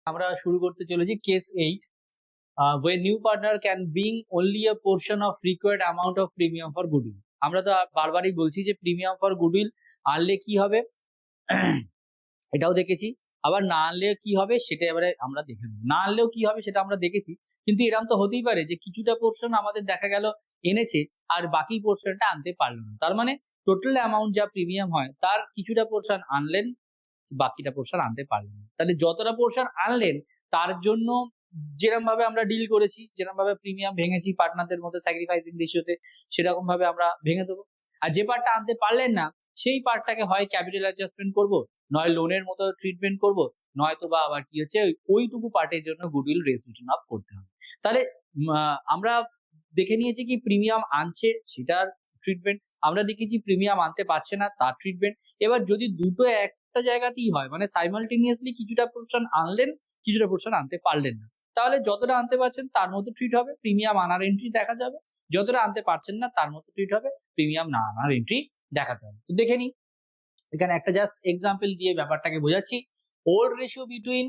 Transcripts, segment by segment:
আমরা শুরু করতে চলেছি case 8 when new partner can bring only a portion of required amount of premium for goodwill। আমরা তো বারবারই বলছি যে প্রিমিয়াম ফর গুডউইল আনলে কি হবে এটাও দেখেছি, আবার না আনলে কি হবে সেটা এবারে আমরা দেখে নেব। না আনলেও কি হবে সেটা আমরা দেখেছি, কিন্তু এরকম তো হতেই পারে যে কিছুটা পোর্শন আমাদের দেখা গেল এনেছে আর বাকি পোর্শনটা আনতে পারলো না। তার মানে টোটাল অ্যামাউন্ট যা প্রিমিয়াম হয় তার কিছুটা পোর্শন আনলেন, বাকিটা পোর্শন আনতে পারলেন না। তাহলে যতটা পোর্শন আনলেন তার জন্য যেরকম ভাবে আমরা ডিল করেছি, যেরকম ভাবে প্রিমিয়াম ভেঙেছি পার্টনারদের মধ্যে স্যাক্রিফাইসিং রেশিওতে, সেরকম ভাবে আমরা ভেঙে দেবো। আর যে পার্টটা আনতে পারলেন না সেই পার্টটাকে হয় ক্যাপিটাল অ্যাডজাস্টমেন্ট করব, নয় লোনের মতো ট্রিটমেন্ট করব, নয়তো বা আবার কি হচ্ছে ওইটুকু পার্টের জন্য গুডউইল রেজ রিটার্ন আপ করতে হবে। তাহলে আমরা দেখে নিয়েছি কি প্রিমিয়াম আনছে সেটার ট্রিটমেন্ট, আমরা দেখেছি প্রিমিয়াম আনতে পারছে না তার ট্রিটমেন্ট। এবার যদি দুটো একটা জায়গাতেই হয় মানে সাইমালটেনিয়াসলি কিছুটা পোর্শন আনলেন কিছুটা পোর্শন আনতে পারলেন না, তাহলে যতটা আনতে পারছেন তার মতো ট্রিট হবে, প্রিমিয়াম আনার এন্ট্রি দেখা যাবে। যতটা আনতে পারছেন না তার মতো ট্রিট হবে, প্রিমিয়াম না আনার এন্ট্রি দেখাতে হবে। তো দেখে নিই, এখানে একটা জাস্ট এক্সাম্পল দিয়ে ব্যাপারটাকে বোঝাচ্ছি। Old ratio between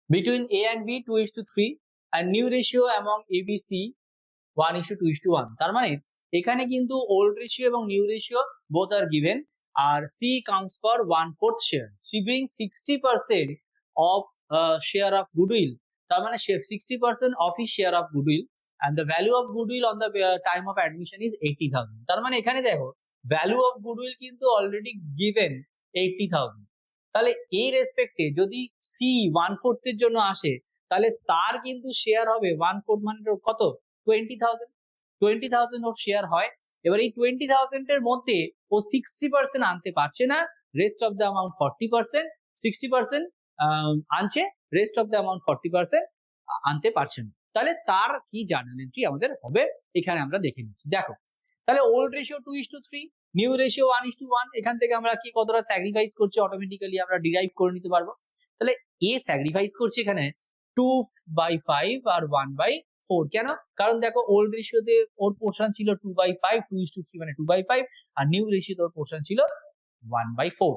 between A and B 2:3 and new ratio among ABC 1:2:1। তার মানে এখানে কিন্তু ওল্ড রেশিও এবং new ratio both are given, আর C comes for 1/4 share. She brings 60% of share of goodwill। তার মানে 60% of his share of goodwill and the value of goodwill on the time of admission is 80,000। তার মানে এখানে দেখো value of goodwill কিন্তু already given 80,000। তাহলে এই রেসপেক্টে যদি C 1/4 এর জন্য আসে তাহলে তার কিন্তু শেয়ার হবে 1/4 মানে কত 20,000 ওর শেয়ার হয়। এবার এই 20,000 এর মধ্যে ও 60% আনতে পারছে না, রেস্ট অফ দ্য অ্যামাউন্ট 40%, 60% আনছে, রেস্ট অফ দ্য অ্যামাউন্ট 40% আনতে পারছে না। তাহলে তার কি জার্নাল এন্ট্রি আমাদের হবে এখানে আমরা দেখে নিচ্ছি। দেখো তাহলে ওল্ড রেশিও 2:3, নিউ রেশিও 1:1, এখান থেকে আমরা কি কতটা স্যাক্রিফাইস করছি অটোমেটিক্যালি আমরা ডিরাইভ করে নিতে পারবো। তাহলে এ স্যাক্রিফাইস করছে এখানে 2/5 আর 1/4। কেন? কারণ দেখো ওল্ড রেশিওতে ওর পোর্শন ছিল 2/5, 2:3 মানে 2/5, আর নিউ রেশিওতে ওর পোর্শন ছিল 1/4।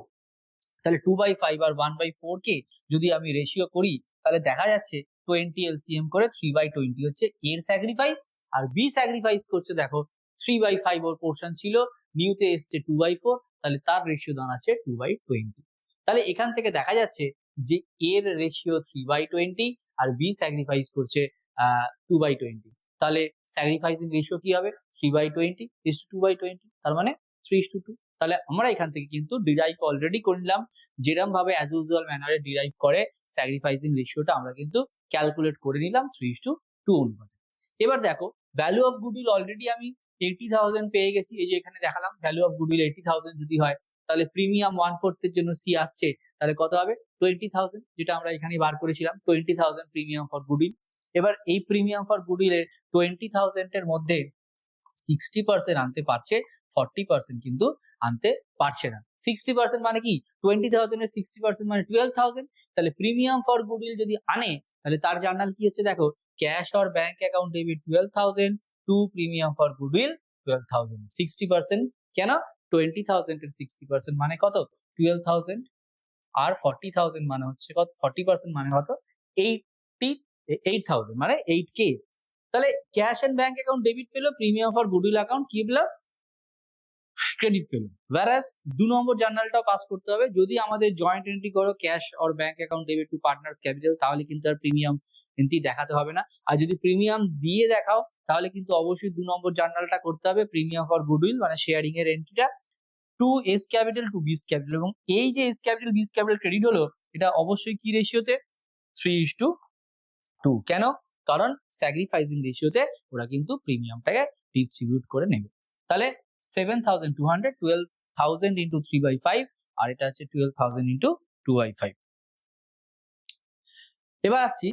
তাহলে 2/5 আর 1/4 কে যদি আমি রেশিও করি তাহলে দেখা যাচ্ছে 20 এলসিএম করে 3/20 হচ্ছে এর স্যাক্রিফাইস, আর বি স্যাক্রিফাইস করছে দেখো 3/5 ওর পোর্শন ছিল, নিউতে এসছে 2/4, তাহলে তার রেশিও দাঁড়াচ্ছে 2/20। তাহলে এখান থেকে দেখা যাচ্ছে যে এর রেশিও 3/20 আর বি স্যাক্রিফাইস করছে 2/20। তাহলে স্যাক্রিফাইসিং রেশিও কি হবে 3/20 is to 2/20, তার মানে 3:2। তাহলে আমরা এখান থেকে কিন্তু ডিরাইভ অলরেডি করে নিলাম, যেরকম ভাবে অ্যাজ ইউজুয়াল ম্যানারে ডিরাইভ করে স্যাক্রিফাইসিং রেশিওটা আমরা কিন্তু ক্যালকুলেট করে নিলাম 3:2 অনুপাতে। এবার দেখো ভ্যালু অফ গুডউইল অলরেডি আমি 80,000 পেয়ে গেছি, এই যে এখানে দেখালাম ভ্যালু অফ গুডউইল 80,000 যদি হয় তাহলে প্রিমিয়াম 1/4 এর জন্য সি আসছে, তাহলে কত হবে 20,000, যেটা আমরা এখানে বার করেছিলাম 20,000 প্রিমিয়াম ফর গুডউইল। এবার এই প্রিমিয়াম ফর গুডউইলের 20,000 এর মধ্যে 60% আনতে পারছে, 40% কিন্তু আনতে পারছে না। 60% মানে কি 20,000 এর 60% মানে 12,000। তাহলে প্রিমিয়াম ফর গুডউইল যদি আনে তাহলে তার জার্নাল কি হচ্ছে দেখো cash or bank account debit 12,000 to premium for goodwill 12,000। 60% কেন 20,000 এর 60% মানে কত 12,000, আর 40,000 মানে হচ্ছে কত 40% মানে কত 8,000 মানে 8k। তাহলে cash and bank account debit পেলো, প্রিমিয়াম ফর গুডউইল অ্যাকাউন্ট কি পেলো ক্রেডিট পেলো। whereas 2 নম্বর জার্নালটাও পাস করতে হবে। যদি আমাদের জয়েন্ট এন্ট্রি করো cash or bank account debit two partners capital তাহলে কিন্তু আর প্রিমিয়াম এন্ট্রি দেখাতে হবে না, আর যদি প্রিমিয়াম দিয়ে দেখাও তাহলে কিন্তু অবশ্যই 2 নম্বর জার্নালটা করতে হবে, প্রিমিয়াম ফর গুডউইল মানে শেয়ারিং এর এন্ট্রিটা টু এস ক্যাপিটাল টু বিস ক্যাপিটাল, এবং এই যে S capital B's capital credit হলো এটা অবশ্যই কি রেশিওতে 3:2। কেন? কারণ স্যাক্রিফাইসিং রেশিওতে ওরা কিন্তু প্রিমিয়ামটাকে ডিস্ট্রিবিউট করে নেবে। তাহলে 7,200, 12,000 ইন্টু 3/5, আর এটা হচ্ছে 12,000 ইন্টু 2/5। এবার আসছি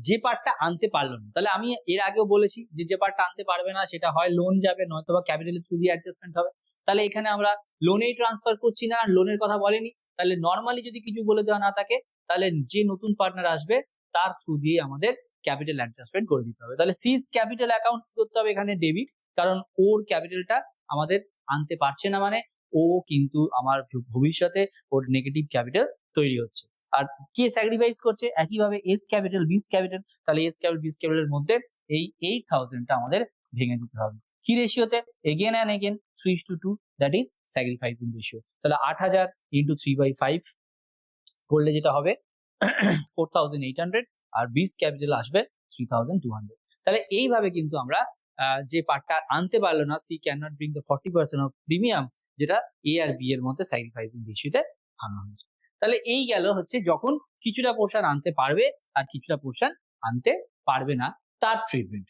যে পার্টটা আনতে পারলো না, তাহলে আমি এর আগেও বলেছি যে পার্টটা আনতে পারবে না সেটা হয় লোন যাবে নয়তো বা ক্যাপিটালের থ্রু দিয়ে অ্যাডজাস্টমেন্ট হবে। তাহলে এখানে আমরা লোনেই ট্রান্সফার করছি না, লোনের কথা বলেনি, তাহলে নর্মালি যদি কিছু বলে দেওয়া না থাকে তাহলে যে নতুন পার্টনার আসবে তার থ্রু দিয়ে আমাদের ক্যাপিটাল অ্যাডজাস্টমেন্ট করে দিতে হবে। তাহলে সিজ ক্যাপিটাল অ্যাকাউন্ট করতে হবে এখানে ডেবিট, কারণ ওর ক্যাপিটালটা আমাদের আনতে পারছে না, মানে ও কিন্তু আমার ভবিষ্যতে ওর নেগেটিভ ক্যাপিটাল তৈরি হচ্ছে। আর কে স্যাক্রিফাইস করছে? একইভাবে এস ক্যাপিটাল বিস ক্যাপিটাল, তাহলে এস ক্যাপিটাল বিস ক্যাপিটালের মধ্যে এই 8000টা আমাদের ভেঙে দিতে হবে। কি রেশিওতে? Again and again 3:2, that is sacrificing ratio. তাহলে 8000 ইন্টু 3/5 করলে যেটা হবে 4800, আর বিস ক্যাপিটাল আসবে 3200। তাহলে এইভাবে কিন্তু আমরা যে পার্টটা আনতে পারলো না, C can not bring the 40% of premium, যেটা এ আর বি এর মধ্যে স্যাক্রিফাইসিং রেশিওতে আনা হয়েছে। তাহলে এই গেল হচ্ছে যখন কিছুটা পোর্শন আনতে পারবে আর কিছুটা পোর্শন আনতে পারবে না, তার ট্রিটমেন্ট।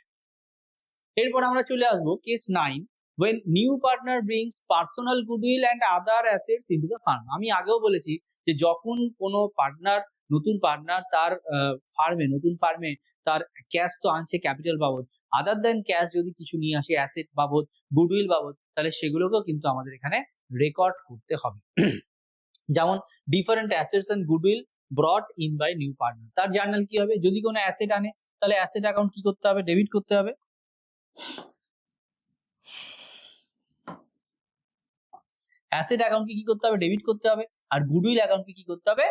এরপর আমরা চলে আসবো case 9, when new partner brings personal goodwill and other assets into the firm। আমি আগেও বলেছি যে যখন কোনো পার্টনার, নতুন পার্টনার তার নতুন ফার্মে তার ক্যাশ তো আনছে ক্যাপিটাল বাবদ, আদার দেন ক্যাশ যদি কিছু নিয়ে আসে অ্যাসেট বাবদ, গুডউইল বাবদ, তাহলে সেগুলোকেও কিন্তু আমাদের এখানে রেকর্ড করতে হবে। যেমন different assets and goodwill brought in by new partner, তার জার্নাল কি হবে? যদি কোনো অ্যাসেট আনে তাহলে অ্যাসেট অ্যাকাউন্ট কি করতে হবে? ডেবিট করতে হবে। অ্যাসেট অ্যাকাউন্টকে কি করতে হবে? ডেবিট করতে হবে। আর গুডউইল অ্যাকাউন্টকে কি করতে হবে?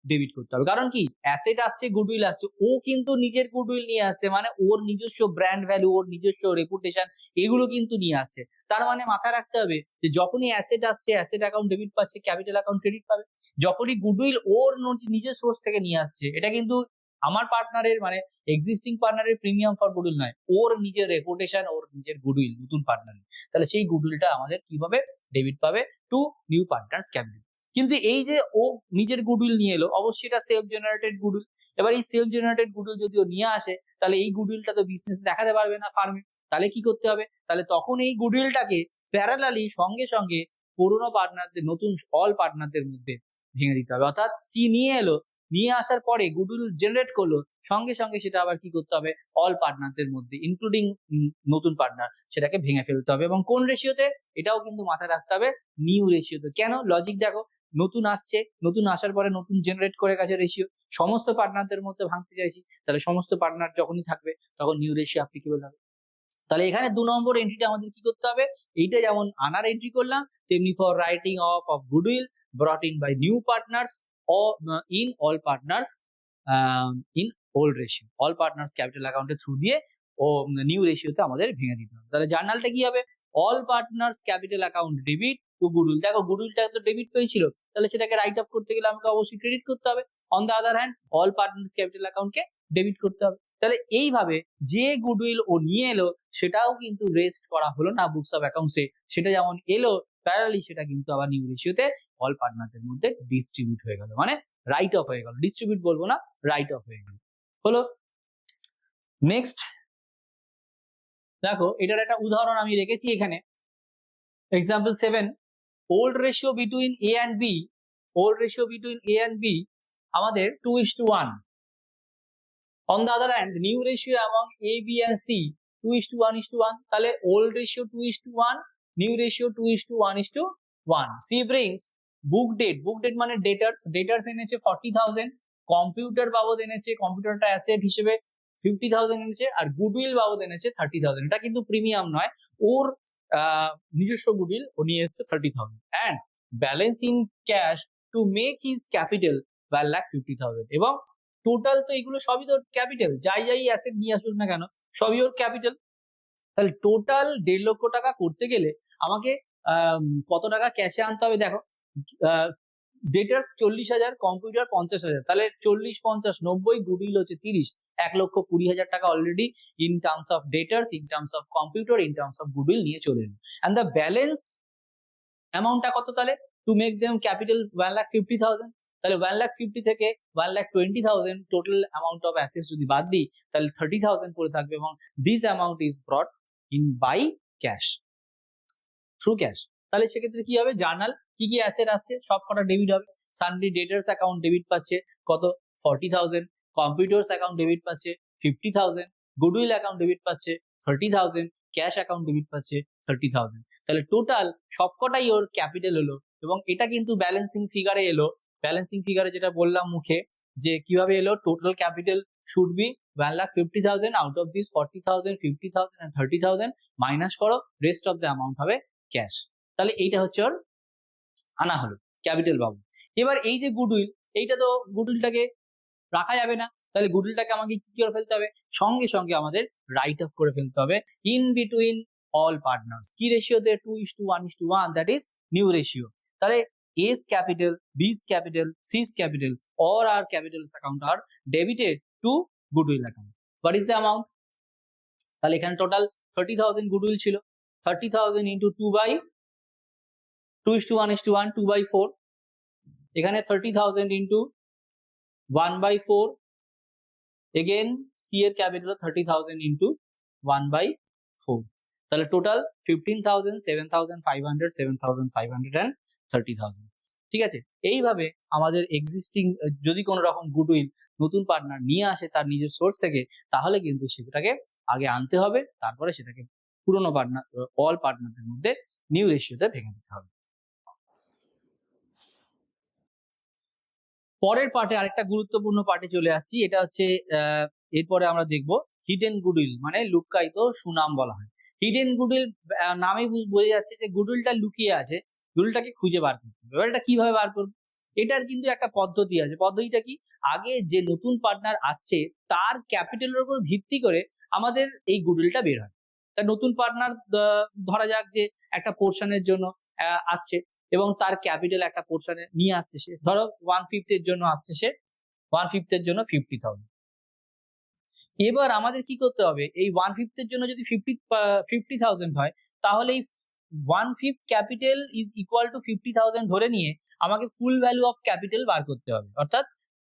ডেবিট করতে হবে। কারণ কি? অ্যাসেট আসছে, গুডউইল আসছে, ও কিন্তু নিজের গুডউইল নিয়ে আসছে, মানে ওর নিজস্ব ব্র্যান্ড ভ্যালু, ওর নিজস্ব রেপুটেশন, এগুলো কিন্তু নিয়ে আসছে। তার মানে মাথায় রাখতে হবে যে যখনই অ্যাসেট আসছে, অ্যাসেট অ্যাকাউন্ট ডেবিট পাচ্ছে, ক্যাপিটাল অ্যাকাউন্ট ক্রেডিট পাবে। যখনই গুডউইল ওর নিজের সোর্স থেকে নিয়ে আসছে, এটা কিন্তু আমার পার্টনারের মানে এক্সিস্টিং পার্টনারের প্রিমিয়াম ফর গুডউইল নয়, ওর নিজের রেপুটেশন, ওর নিজের গুডউইল নতুন পার্টনারের। তাহলে সেই গুডউইলটা আমাদের কিভাবে ডেবিট পাবে? Two new partners capital. কিন্তু এই যে ও নিজের গুডউইল নিয়ে এলো, অবশ্যই এটা সেলফ জেনারেটেড গুডউইল। এবার এই সেলফ জেনারেটেড গুডউইল যদি ও নিয়ে আসে, তাহলে এই গুডউইলটা তো বিজনেস দেখাতে পারবে না ফার্মে। তাহলে কি করতে হবে? তাহলে তখন এই গুডউইলটাকে প্যারালালি সঙ্গে সঙ্গে পুরোনো পার্টনারদের, নতুন অল পার্টনারদের মধ্যে ভেঙে দিতে হবে। অর্থাৎ সি নিয়ে এলো, নিয়ে আসার পরে গুডউইল জেনারেট করলো, সঙ্গে সঙ্গে সেটা আবার কি করতে হবে? অল পার্টনারদের মধ্যে ইনক্লুডিং নতুন পার্টনার, সেটাকে ভেঙে ফেলতে হবে। এবং কোন রেশিওতে? এটাও কিন্তু মাথায় রাখতে হবে, নিউ রেশিওতে। কেন? লজিক দেখো, নতুন আসছে, নতুন আসার পরে নতুন জেনারেট করে গেছে রেশিও, সমস্ত পার্টনারদের মধ্যে ভাঙতে চাইছি, তাহলে সমস্ত পার্টনার যখনই থাকবে তখন নিউ রেশিও অ্যাপ্লিকেবল হবে। তাহলে এখানে 2 নম্বর এন্ট্রিটা আমাদের কি করতে হবে? এইটা যেমন আনার এন্ট্রি করলাম, তেমনি for writing off goodwill brought in by new partners in all partners in old ratio, all partners capital অ্যাকাউন্টের থ্রু দিয়ে ও নিউ রেশিওতে আমাদের ভেঙে দিতে হবে। তাহলে জার্নালটা কি হবে? All partners capital account debit two goodwill. দেখো গুডউইলটা তো ডেবিট পেয়েছিল, তাহলে সেটাকে রাইট অফ করতে গেলে আমাকে অবশ্যই ক্রেডিট করতে হবে। On the other hand all partners capital অ্যাকাউন্টকে ডেবিট করতে হবে। তাহলে এইভাবে যে গুডউইল ও নিয়ে এলো সেটাও কিন্তু রেস্ট করা হলো না বুকস অফ অ্যাকাউন্টসে, সেটা যেমন এলো প্যারালি, সেটা কিন্তু আবার নিউ রেশিওতে অল পার্টনারদের মধ্যে ডিস্ট্রিবিউট হয়ে গেল, মানে রাইট অফ হয়ে গেল। ডিস্ট্রিবিউট বলবো না, রাইট অফ হয়ে গেল। হলো। নেক্সট দেখো, এটার একটা উদাহরণ আমি রেখেছি এখানে। Example 7, old ratio between A and B, old ratio between A and B আমাদের 2:1। On the other hand, new ratio among A, B and C 2:1:1. তাহলে old ratio 2:1, new ratio 2:1:1. C brings book date মানে debtors এনেছে 40,000, computer বাবদ এনেছে, কম্পিউটারটা asset হিসেবে 50,000 এনেছে, আর goodwill বাবদ এনেছে 30,000। এটা কিন্তু প্রিমিয়াম নয়, ওর নিজস্ব গুডউইল ও নিয়ে এসেছে 30,000, and balance in cash to make his capital 1,50,000। এবং টোটাল তো এগুলো সবই তোর ক্যাপিটাল, যাই অ্যাসেট নিয়ে আসুক না কেন সবই ওর ক্যাপিটাল। তাহলে টোটাল 1.5 লক্ষ টাকা করতে গেলে আমাকে কত টাকা ক্যাশে আনতে হবে? দেখো, ডেটার্স 40,000, কম্পিউটার 50,000, তাহলে 40, 50, 90, গুডউইল হচ্ছে 30, 1,20,000 টাকা already in terms of debtors, in terms of computer, in terms of goodwill নিয়ে চলে এলো। অ্যান্ড দ্য ব্যালেন্স অ্যামাউন্টটা কত? তাহলে টু মেক দেম ক্যাপিটাল 1,50,000, তাহলে 1,50,000 থেকে 1,20,000 টোটাল অ্যামাউন্ট অফ অ্যাসেটস যদি বাদ দিই, তাহলে 30,000 পড়ে থাকবে। এবং this amount is brought in by cash, through cash. তাহলে সেক্ষেত্রে কি হবে? জার্নাল কি কি অ্যাসেট আসছে সব কটা ডেবিট হবে। সানডে ডেটার্স অ্যাকাউন্ট ডেবিট পাচ্ছে কত? 40,000, কম্পিউটার্স অ্যাকাউন্ট ডেবিট পাচ্ছে 50,000, গুডউইল অ্যাকাউন্ট ডেবিট পাচ্ছে 30,000, ক্যাশ অ্যাকাউন্ট ডেবিট পাচ্ছে 30,000। তাহলে টোটাল সবকটাই ওর ক্যাপিটাল হলো। এবং এটা কিন্তু ব্যালেন্সিং ফিগারে এলো। ব্যালেন্সিং ফিগারে যেটা বললাম মুখে, যে কিভাবে এলো, total capital should be 1,50,000, out of this 40,000, 50,000 and 30,000 minus করো, রেস্ট অফ দ্য অ্যামাউন্ট হবে ক্যাশ। তাহলে এইটা হচ্ছে ওর আনা হলো, ক্যাপিটাল পাবো। এবার এই যে গুডউইল, এইটা তো গুডউইলটাকে রাখা যাবে না, তাহলে গুডউইলটাকে আমাকে কি করে ফেলতে হবে, সঙ্গে সঙ্গে আমাদের রাইট অফ করে ফেলতে হবে ইন বিটুইন অল পার্টনার্স। কি রেশিওতে? 2:1:1, দ্যাট ইজ নিউ রেশিও। তাহলে A's capital, B's capital, C's capital, all our capitals account are debited to goodwill account. What is the amount? তাহলে এখানে টোটাল 30,000 গুডউইল ছিল, 30,000 into 2:1:1, 2/4, এখানে 30,000 into 1/4, again C এর capital 30,000 into 1/4, তাহলে total 15,000, 7,500, 7,500 and 30,000। ঠিক আছে, এইভাবে আমাদের এক্সিস্টিং যদি কোনো রকম গুডউইল নতুন পার্টনার নিয়ে আসে তার নিজের সোর্স থেকে, তাহলে কিন্তু সেটাকে আগে আনতে হবে, তারপরে সেটাকে পুরনো পার্টনার, অল পার্টনারদের মধ্যে নিউ রেশিওতে ভেঙে দিতে হবে। পরের পার্টে আরেকটা গুরুত্বপূর্ণ পার্টে চলে আসছি, এটা হচ্ছে এরপরে আমরা দেখব হিডেন গুডউইল, মানে লুকায়িত সুনাম বলা হয়। হিডেন গুডউইল নামেই বোঝা যাচ্ছে যে গুডউইলটা লুকিয়ে আছে, গুডউইলটাকে খুঁজে বার করতে হবে। এবার এটা কিভাবে বার করব? এটার কিন্তু একটা পদ্ধতি আছে। পদ্ধতিটা কি? আগে যে নতুন পার্টনার আসছে তার ক্যাপিটালের উপর ভিত্তি করে আমাদের এই গুডউইলটা বের হয়। তা নতুন পার্টনার ধরা যাক যে একটা পোর্শনের জন্য আসছে এবং তার ক্যাপিটাল একটা পোর্শনে নিয়ে আসছে, সে ধরো 1/5 এর জন্য আসছে, সে 1/5 এর জন্য 50,000। এবার আমাদের কি করতে হবে, এই 1/5 এর জন্য যদি 50,000 হয়, তাহলে এই 1/5 ক্যাপিটাল ইজ ইকুয়াল টু 50,000 ধরে নিয়ে আমাকে ফুল ভ্যালু অফ ক্যাপিটাল বার করতে হবে। অর্থাৎ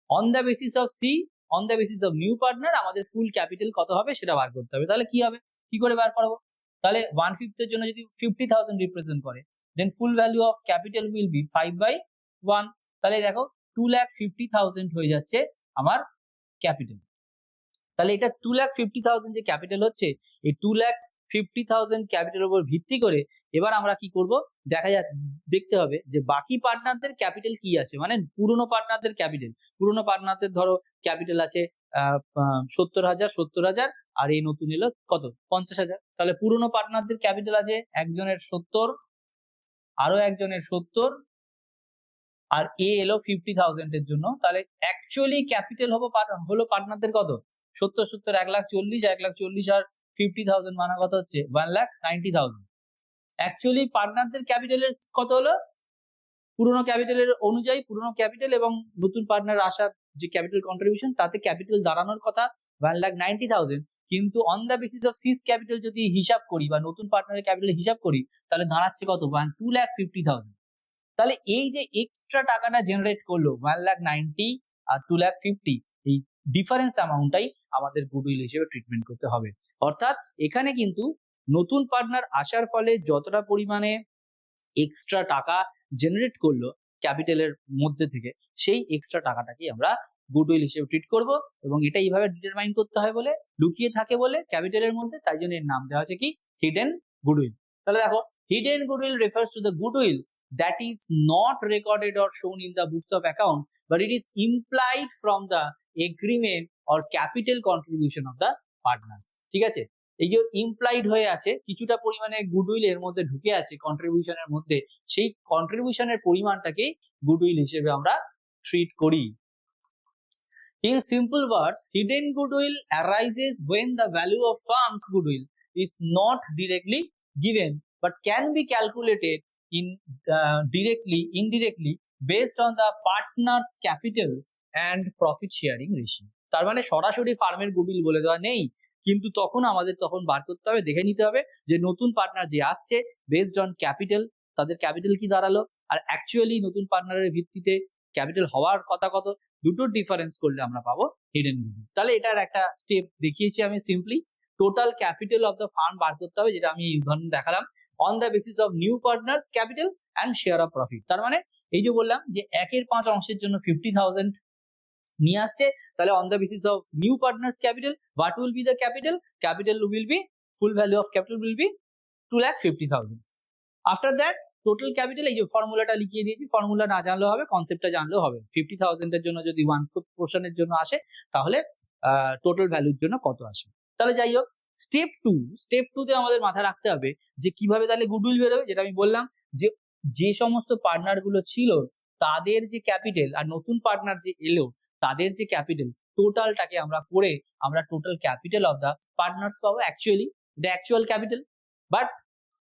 on the basis of C, on the basis of new partner আমাদের ফুল ক্যাপিটাল কত হবে সেটা বার করতে হবে। তাহলে কি হবে, কি করে বার করবো? তাহলে 1/5 এর জন্য যদি 50,000 রিপ্রেজেন্ট করে, then full value of capital will be 5/1। তাহলে দেখো 2,50,000 হয়ে যাচ্ছে আমার ক্যাপিটাল। তাহলে এটা 2,50,000 যে ক্যাপিটাল হচ্ছে, এই 2,50,000 ক্যাপিটালের উপর ভিত্তি করে এবার আমরা কি করব, দেখতে হবে যে বাকি পার্টনারদের ক্যাপিটাল কি আছে, মানে পুরনো পার্টনারদের ক্যাপিটাল। পুরনো পার্টনারদের ধরো ক্যাপিটাল আছে 70,000, আর এই নতুন এলো কত, 50,000। তাহলে পুরনো পার্টনারদের ক্যাপিটাল আছে একজনের 70, আরো একজনের 70, আর এ এলো 50,000 এর জন্য। তাহলে অ্যাকচুয়ালি ক্যাপিটাল হলো পার্টনারদের কত, 70, 1,40,000, 1,40,000 আর 50,000 মানে কত হচ্ছে 1,90,000। অ্যাকচুয়ালি পার্টনারদের ক্যাপিটালের কত হলো, পুরনো ক্যাপিটালের অনুযায়ী পুরনো ক্যাপিটাল এবং নতুন পার্টনার আসার যে ক্যাপিটাল কন্ট্রিবিউশন, তাতে ক্যাপিটাল দাঁড়ানোর কথা 1,90,000, কিন্তু on the basis of C's capital যদি হিসাব করি বা নতুন পার্টনারের ক্যাপিটাল হিসাব করি, তাহলে দাঁড়াচ্ছে কত, 2,50,000। তাহলে এই যে এক্সট্রা টাকাটা জেনারেট করলো 1,90,000 আর 2,50,000, এই ডিফারেন্স অ্যামাউন্টটাই আমাদের গুডউইল হিসেবে ট্রিটমেন্ট করতে হবে। অর্থাৎ এখানে কিন্তু নতুন পার্টনার আসার ফলে যতটা পরিমাণে এক্সট্রা টাকা জেনারেট করলো ক্যাপিটালের মধ্যে থেকে, সেই এক্সট্রা টাকাটাকে আমরা গুডউইল হিসেবে ট্রিট করব, এবং এটা এইভাবে ডিটারমাইন করতে হয় বলে, লুকিয়ে থাকে বলে ক্যাপিটালের মধ্যে, তাই জন্য এর নাম দেওয়া আছে কি, হিডেন গুডউইল। তাহলে দেখো, hidden goodwill refers to the goodwill that is not recorded or shown in the books of account, but it is implied from the agreement or capital contribution of the partners। ঠিক আছে, এই যে implied হয়ে আছে, কিছুটা পরিমাণে goodwill এর মধ্যে ঢুকে আছে কন্ট্রিবিউশনের মধ্যে, সেই কন্ট্রিবিউশনের পরিমাণটাকেই গুডউইল হিসেবে আমরা ট্রিট করি। In simple words, hidden goodwill arises when the value of firm's goodwill is not directly given but can be calculated indirectly based on the partner's capital and profit sharing ratio। তার মানে সরাসরি ফার্মের goodwill বলে দেওয়া নেই, কিন্তু আমাদের তখন বার করতে হবে, দেখে নিতে হবে যে নতুন পার্টনার যে আসছে বেসড অন ক্যাপিটাল, তাদের ক্যাপিটাল কি দাঁড়ালো, আর অ্যাকচুয়ালি নতুন পার্টনারের ভিত্তিতে ক্যাপিটাল হওয়ার কথা কত, দুটোর ডিফারেন্স করলে আমরা পাবো হিডেন গুডউইল। তাহলে এটার একটা স্টেপ দেখিয়েছি আমি, simply total capital of the firm বার করতে হবে, যেটা আমি এই উদাহরণ দেখালাম, on the basis of new partners capital and share of profit. তার মানে এই যে বললাম যে 1/5 অংশের জন্য 50,000 নিয়ে আসছে, তাহলে on the basis of new partners capital, what will be the capital, capital will B, full value of capital will B 2,50,000। After that total capital, এই যে ফর্মুলাটা লিখিয়ে দিয়েছি, ফর্মুলা না জানলেও হবে, কনসেপ্টটা জানলেও হবে। 50,000 এর জন্য যদি 1/4 পোর্শনের জন্য আসে, তাহলে টোটাল ভ্যালুর জন্য কত আসবে। তাহলে যাই হোক, স্টেপ টু তে আমাদের মাথায় রাখতে হবে যে কিভাবে তাহলে গুডউইল বেরোবে, যেটা আমি বললাম যে যে সমস্ত পার্টনার গুলো ছিল তাদের যে ক্যাপিটাল আর নতুন পার্টনার যে এলো তাদের যে ক্যাপিটাল টোটালটাকে আমরা করে আমরা total capital of the partners পাবো। অ্যাকচুয়ালি এটা অ্যাকচুয়াল ক্যাপিটাল, বাট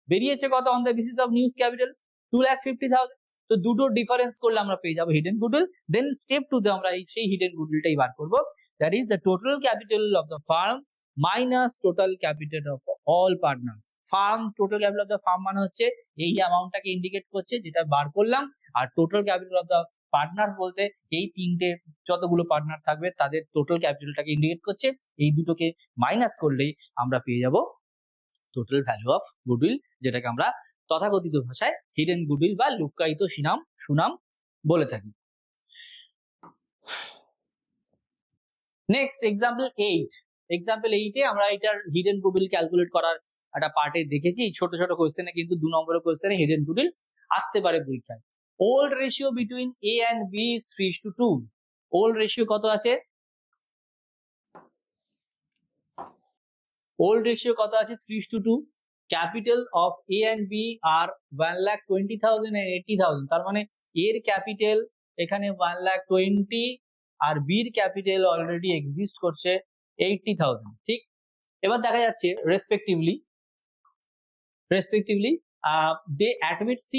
বেরিয়েছে কত on the basis of news capital 2,50,000। তো দুটো ডিফারেন্স করলে আমরা পেয়ে যাবো hidden goodwill. Then step two তে আমরা সেই হিডেন গুডউইলটাই বার করবো, that is the total capital of the firm minus total capital of all partner. Firm total capital of the firm মানে হচ্ছে এই অ্যামাউন্টটাকে ইন্ডিকেট করছে যেটা বার করলাম, আর total capital of the partners বলতে এই তিনটে যতগুলো পার্টনার থাকবে তাদের টোটাল ক্যাপিটালটাকে ইন্ডিকেট করছে। এই দুটোকে মাইনাস করলেই আমরা পেয়ে যাব টোটাল ভ্যালু অফ গুডউইল, যেটাকে আমরা তথাকথিত ভাষায় হিডেন গুডউইল বা লুক্কায়িত সুনাম বলে থাকি। Next example 8। এক্সাম্পল 8 এ আমরা এটার হিডেন গুডউইল ক্যালকুলেট করার একটা পার্টে দেখেছি। ছোট ছোট কোশ্চেনে কিন্তু 2 নম্বরের কোশ্চেনে হিডেন গুডউইল আসতে পারে পরীক্ষায়। Old ratio between A and B is 3:2। Old ratio কত আছে? ওল্ড রেশিও কত আছে? 3:2। Capital of A and B are 1,20,000 and 80,000। তার মানে এর ক্যাপিটাল এখানে 1,20,000 আর বির ক্যাপিটাল অলরেডি এক্সিস্ট করছে 80,000। ঠিক, এবার দেখা যাচ্ছে respectively they admit C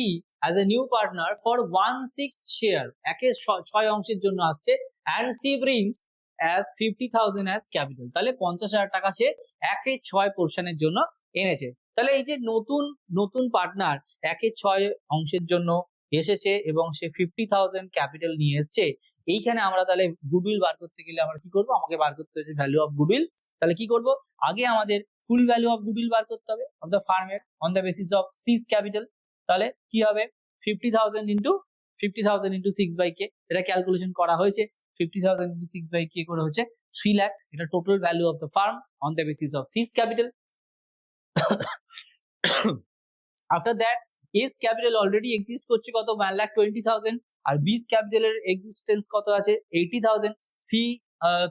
as a new partner for 1/6 share, একে 6 অংশের জন্য আসছে, and C brings as 50,000 as capital। তাহলে 50,000 টাকা সে 1/6 পোর্শনের জন্য এনেছে। তাহলে এই যে নতুন পার্টনার 1/6 অংশের জন্য এসেছে এবং সে 50,000 ক্যাপিটাল নিয়ে এসেছে, এইখানে আমরা তাহলে গুডউইল বার করতে গেলে আমরা কি করব? আমাকে বার করতে হচ্ছে ভ্যালু অফ গুডউইল। তাহলে কি করব? আগে আমাদের ফুল ভ্যালু অফ গুডউইল বার করতে হবে অফ দ্য ফার্মের on the basis of C's capital. তাহলে কি হবে? 50,000 ইন্টু 6/k, এটা ক্যালকুলেশন করা হয়েছে। 50,000 ইন্টু 6/k করে হচ্ছে 3 লাখ। এটা total value of the firm on the basis of C's capital. After that A's capital already exist করছে কত? 1,20,000, আর বিস ক্যাপিটালের এক্সিস্টেন্স কত আছে? 80,000। C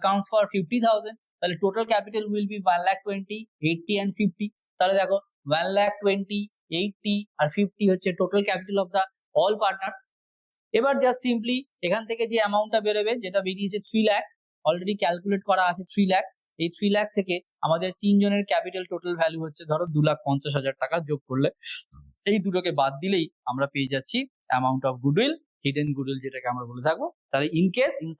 counts for 50,000। তাহলে total capital will be 1,20,000, 80 and 50। তাহলে দেখো 1,20,000, 80 আর 50 হচ্ছে total capital of the all partners. এবার জাস্ট সিম্পলি এখান থেকে যে অ্যামাউন্টটা বেরোবে, যেটা বেরিয়েছে 3 লাখ, অলরেডি ক্যালকুলেট করা আছে 3 লাখ। এই 3 লাখ থেকে আমাদের তিনজনের ক্যাপিটাল টোটাল ভ্যালু হচ্ছে ধরো 2,50,000 টাকা। যোগ করলে এই দুটোকে বাদ দিলেই আমরা পেয়ে যাচ্ছি amount of goodwill, hidden goodwill যেটাকে আমরা বলে থাকবো। তাহলে in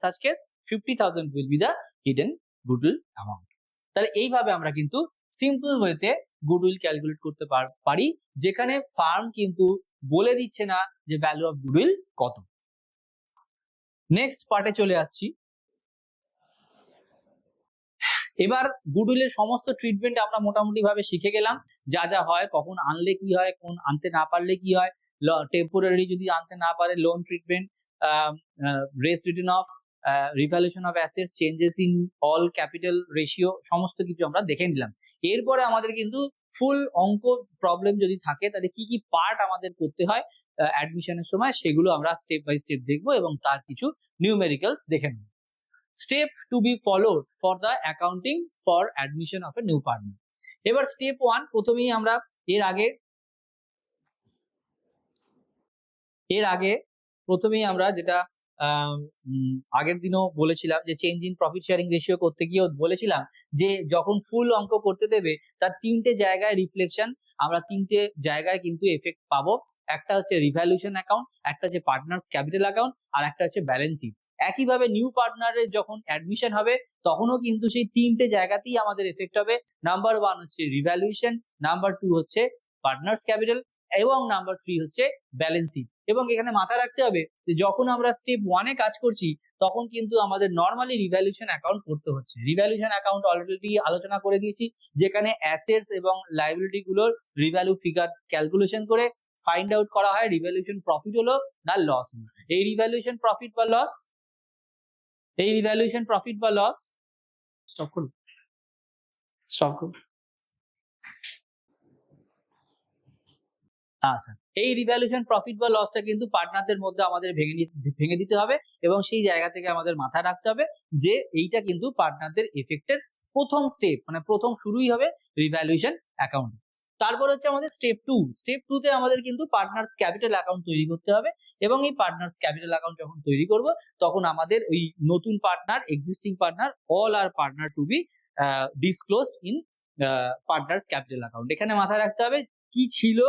such case 50,000 will be the hidden goodwill amount. তাহলে এইভাবে আমরা কিন্তু সিম্পল ওয়েতে গুডউইল ক্যালকুলেট করতে পারি, যেখানে ফার্ম কিন্তু বলে দিচ্ছে না যে ভ্যালু অফ গুডউইল কত। নেক্সট পার্টে চলে আসছি। এবার গুডউইলের সমস্ত ট্রিটমেন্ট আমরা মোটামুটি ভাবে শিখে গেলাম, যা যা হয়, কখন আনলে কি হয়, কোন আনতে না পারলে কি হয়, টেম্পোরারি যদি আনতে না পারে loan treatment, race return of, revaluation of assets, changes in all capital ratio, সমস্ত কিছু আমরা দেখে নিলাম। এরপরে আমাদের কিন্তু ফুল অঙ্ক প্রবলেম যদি থাকে তাহলে কি কি পার্ট আমাদের করতে হয় অ্যাডমিশনের সময়, সেগুলো আমরা স্টেপ বাই স্টেপ দেখবো এবং তার কিছু নিউমেরিক্যালস দেখে নেব। Step to be followed for the accounting for admission of a new partner. এবার স্টেপ 1 প্রথমেই আমরা এর আগে প্রথমেই আমরা যেটা আগের দিনও বলেছিলাম যে change in profit sharing ratio করতে গিয়ে বলেছিলাম যে যখন ফুল অঙ্ক করতে দেবে তার তিনটে জায়গায় রিফ্লেকশন, আমরা তিনটে জায়গায় কিন্তু এফেক্ট পাবো। একটা হচ্ছে রিভ্যালুয়েশন অ্যাকাউন্ট, একটা হচ্ছে পার্টনার্স ক্যাপিটাল অ্যাকাউন্ট, আর একটা হচ্ছে ব্যালেন্স শিট। একইভাবে নিউ পার্টনারের যখন অ্যাডমিশন হবে তখনও কিন্তু সেই তিনটে জায়গাতেই আমাদের এফেক্ট হবে। নাম্বার 1 হচ্ছে রিভ্যালুয়েশন, নাম্বার 2 হচ্ছে পার্টনার্স ক্যাপিটাল এবং নাম্বার 3 হচ্ছে ব্যালেন্স শিট। এবং এখানে মাথায় রাখতে হবে যে যখন আমরা স্টেপ 1 এ কাজ করছি তখন কিন্তু আমাদের নরমালি রিভ্যালুয়েশন অ্যাকাউন্ট করতে হচ্ছে। রিভ্যালুয়েশন অ্যাকাউন্ট অলরেডি আলোচনা করে দিয়েছি, যেখানে অ্যাসেটস এবং লায়াবিলিটি গুলোর রিভ্যালু ফিগার ক্যালকুলেশন করে ফাইন্ড আউট করা হয় রিভ্যালুয়েশন প্রফিট হলো না লস হলো। এই রিভ্যালুয়েশন প্রফিট বা লস স্টপ করুন। আচ্ছা, এই রিভ্যালুয়েশন প্রফিট বা লসটা কিন্তু পার্টনারদের মধ্যে আমাদের ভেঙে দিতে হবে এবং সেই জায়গা থেকে আমাদের মাথায় রাখতে হবে যে এইটা কিন্তু পার্টনারদের এফেক্টের প্রথম স্টেপ, মানে প্রথম শুরুই হবে রিভ্যালুয়েশন অ্যাকাউন্ট। তারপর হচ্ছে আমাদের স্টেপ 2 তে আমাদের কিন্তু পার্টনার্স ক্যাপিটাল অ্যাকাউন্ট তৈরি করতে হবে এবং এই পার্টনার্স ক্যাপিটাল অ্যাকাউন্ট যখন তৈরি করব তখন আমাদের ওই নতুন partner, existing partner, all are partner to be disclosed in partners capital account. এখানে মাথায় রাখতে হবে কি ছিল,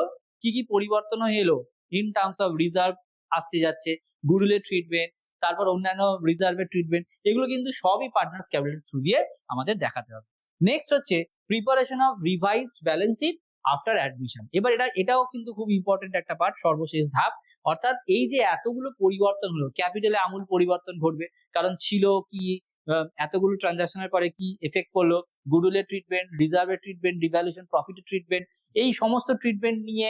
কি পরিবর্তন এলো ইন টার্মস অফ রিজার্ভ আসছে যাচ্ছে, গুডউইলের ট্রিটমেন্ট, তারপর অন্যান্য রিজার্ভের ট্রিটমেন্ট, এগুলো কিন্তু সবই পার্টনার্স ক্যাপিটাল থ্রু দিয়ে আমাদের দেখাতে হবে। নেক্সট হচ্ছে preparation of revised balance sheet after admission. এবার এটাও কিন্তু খুব ইম্পর্টেন্ট একটা পার্ট, সর্বশেষ ধাপ। অর্থাৎ এই যে এতগুলো পরিবর্তন হলো, ক্যাপিটালে আমূল পরিবর্তন ঘটবে, কারণ ছিল কি এতগুলো ট্রানজাকশনের পরে কি এফেক্ট করলো, গুডউইলের ট্রিটমেন্ট, রিজার্ভের ট্রিটমেন্ট, রিভ্যালুয়েশন প্রফিটের ট্রিটমেন্ট, এই সমস্ত ট্রিটমেন্ট নিয়ে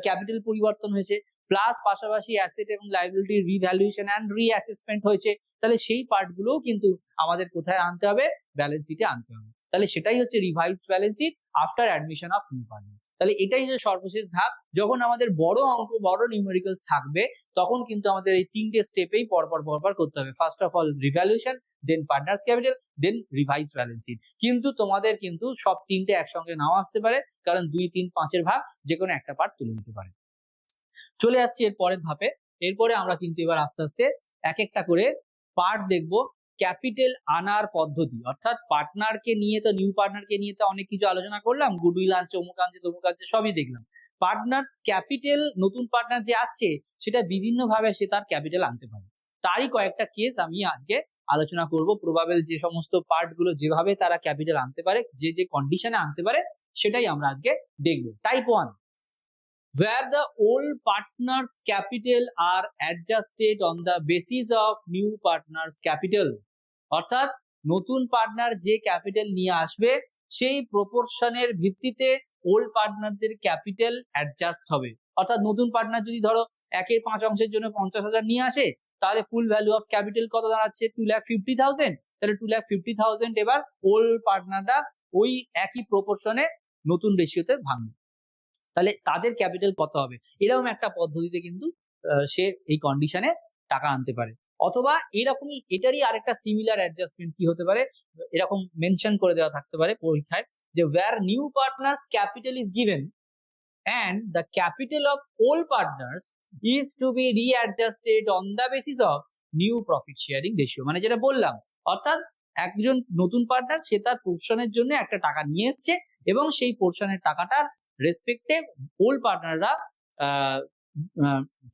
ক্যাপিটাল পরিবর্তন হয়েছে, প্লাস পাশাপাশি অ্যাসেট এবং লায়াবিলিটি রিভ্যালুয়েশন অ্যান্ড রিঅ্যাসেসমেন্ট হয়েছে। তাহলে সেই পার্টগুলোও কিন্তু আমাদের কোথায় আনতে হবে, ব্যালেন্স শিটে আনতে হবে। তাহলে সেটাই হচ্ছে revised balance sheet after admission of new partner. তাহলে এটাই হচ্ছে সর্বশেষ ধাপ। যখন আমাদের বড় অঙ্ক, বড় নিউমেরিক্যালস থাকবে, তখন কিন্তু আমাদের এই তিনটে স্টেপেই পরপর করতে হবে। First of all revaluation, then partners capital, then revised balance sheet. কিন্তু তোমাদের কিন্তু সব তিনটে একসঙ্গে নাও আসতে পারে, কারণ 2, 3, 5 ভাগ যে কোনো একটা পার্ট তুলে নিতে পারে। চলে আসছি এর পরের ধাপে। এরপরে আমরা কিন্তু এবার আস্তে আস্তে এক একটা করে পার্ট দেখবো। ক্যাপিটাল আনার পদ্ধতি, অর্থাৎ পার্টনারকে নিয়ে, তো নিউ পার্টনারকে নিয়ে তো অনেক কিছু আলোচনা করলাম, গুডউইল আনছে, অমুক আনছে, তমুক আনছে, সবই দেখলাম। পার্টনার্স ক্যাপিটাল, নতুন পার্টনার যে আসছে সেটা বিভিন্ন ভাবে সে তার ক্যাপিটাল আনতে পারে। তারই কয়েকটা কেস আমি আজকে আলোচনা করব। প্রবাবল যে সমস্ত পার্ট গুলো যেভাবে তারা ক্যাপিটাল আনতে পারে, যে কন্ডিশনে আনতে পারে, সেটাই আমরা আজকে দেখবো। Type 1, where the old partners' capital are adjusted on the basis of new partners' capital. অর্থাৎ নতুন পার্টনার যে ক্যাপিটাল নিয়ে আসবে সেই প্রপোর্শনের ভিত্তিতে ওল্ড পার্টনারদের ক্যাপিটাল অ্যাডজাস্ট হবে। অর্থাৎ নতুন পার্টনার যদি ধরো 1/5 অংশের জন্য 50,000 নিয়ে আসে, তাহলে ফুল ভ্যালু অফ ক্যাপিটাল কত দাঁড়াচ্ছে, 2,50,000। তাহলে 2,50,000 এবার ওল্ড পার্টনাররা ওই একই প্রপোর্শনে নতুন রেশিওতে ভাঙবে। তাহলে তাদের ক্যাপিটাল কত হবে, এরকম একটা পদ্ধতিতে কিন্তু সে এই কন্ডিশনে টাকা আনতে পারে। অথবা এরকমই, এটারই আরেকটা সিমিলার অ্যাডজাস্টমেন্ট কি হতে পারে, এরকম মেনশন করে দেওয়া থাকতে পারে পরীক্ষায়, যে where new partners capital is given and the capital of old partners is to be readjusted on the basis of new profit sharing ratio। মানে যেটা বললাম, অর্থাৎ একজন নতুন পার্টনার সে তার পোর্শনের জন্য একটা টাকা নিয়ে এসছে এবং সেই পোর্শনের টাকাটার রেসপেক্টিভ ওল্ড পার্টনাররা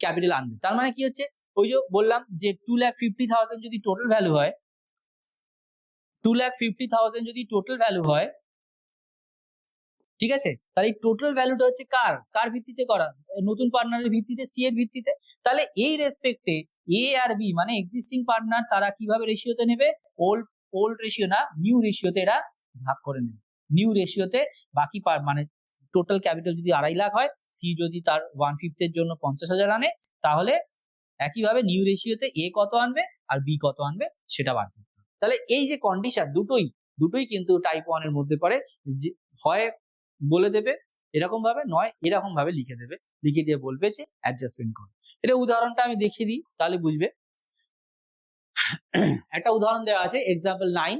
ক্যাপিটাল আনবে। তার মানে কি হচ্ছে, ওই যে বললাম যে 2,50,000 যদি টোটাল ভ্যালু হয়, 2,50,000 যদি টোটাল ভ্যালু হয়, ঠিক আছে, তাহলে এই টোটাল ভ্যালুটা হচ্ছে কার ভিত্তিতে করা, নতুন পার্টনারের ভিত্তিতে, সি এর ভিত্তিতে। তাহলে এই রেসপেক্টে এ আর বি মানে এক্সিস্টিং পার্টনার তারা কিভাবে রেশিওতে নেবে, ওল্ড রেশিও না, নিউ রেশিওতে এরা ভাগ করে নেবে। নিউ রেশিওতে বাকি মানে টোটাল ক্যাপিটাল যদি 2.5 লাখ হয়, সি যদি তার 1/5 এর জন্য 50,000 আনে, তাহলে একইভাবে নিউ রেশিওতে এ কত আনবে আর বি কত আনবে সেটা বার করতে হবে। তাহলে এই যে কন্ডিশন দুটোই কিন্তু টাইপ 1 এর মধ্যে পড়ে, যে হয় বলে দেবে এরকম ভাবে, নয় এরকম ভাবে লিখে দেবে, লিখে দিয়ে বলবে যে অ্যাডজাস্টমেন্ট করো। এটা উদাহরণটা আমি দেখিয়ে দিই, তাহলে বুঝবে। একটা উদাহরণ দেওয়া আছে, এক্সাম্পল 9।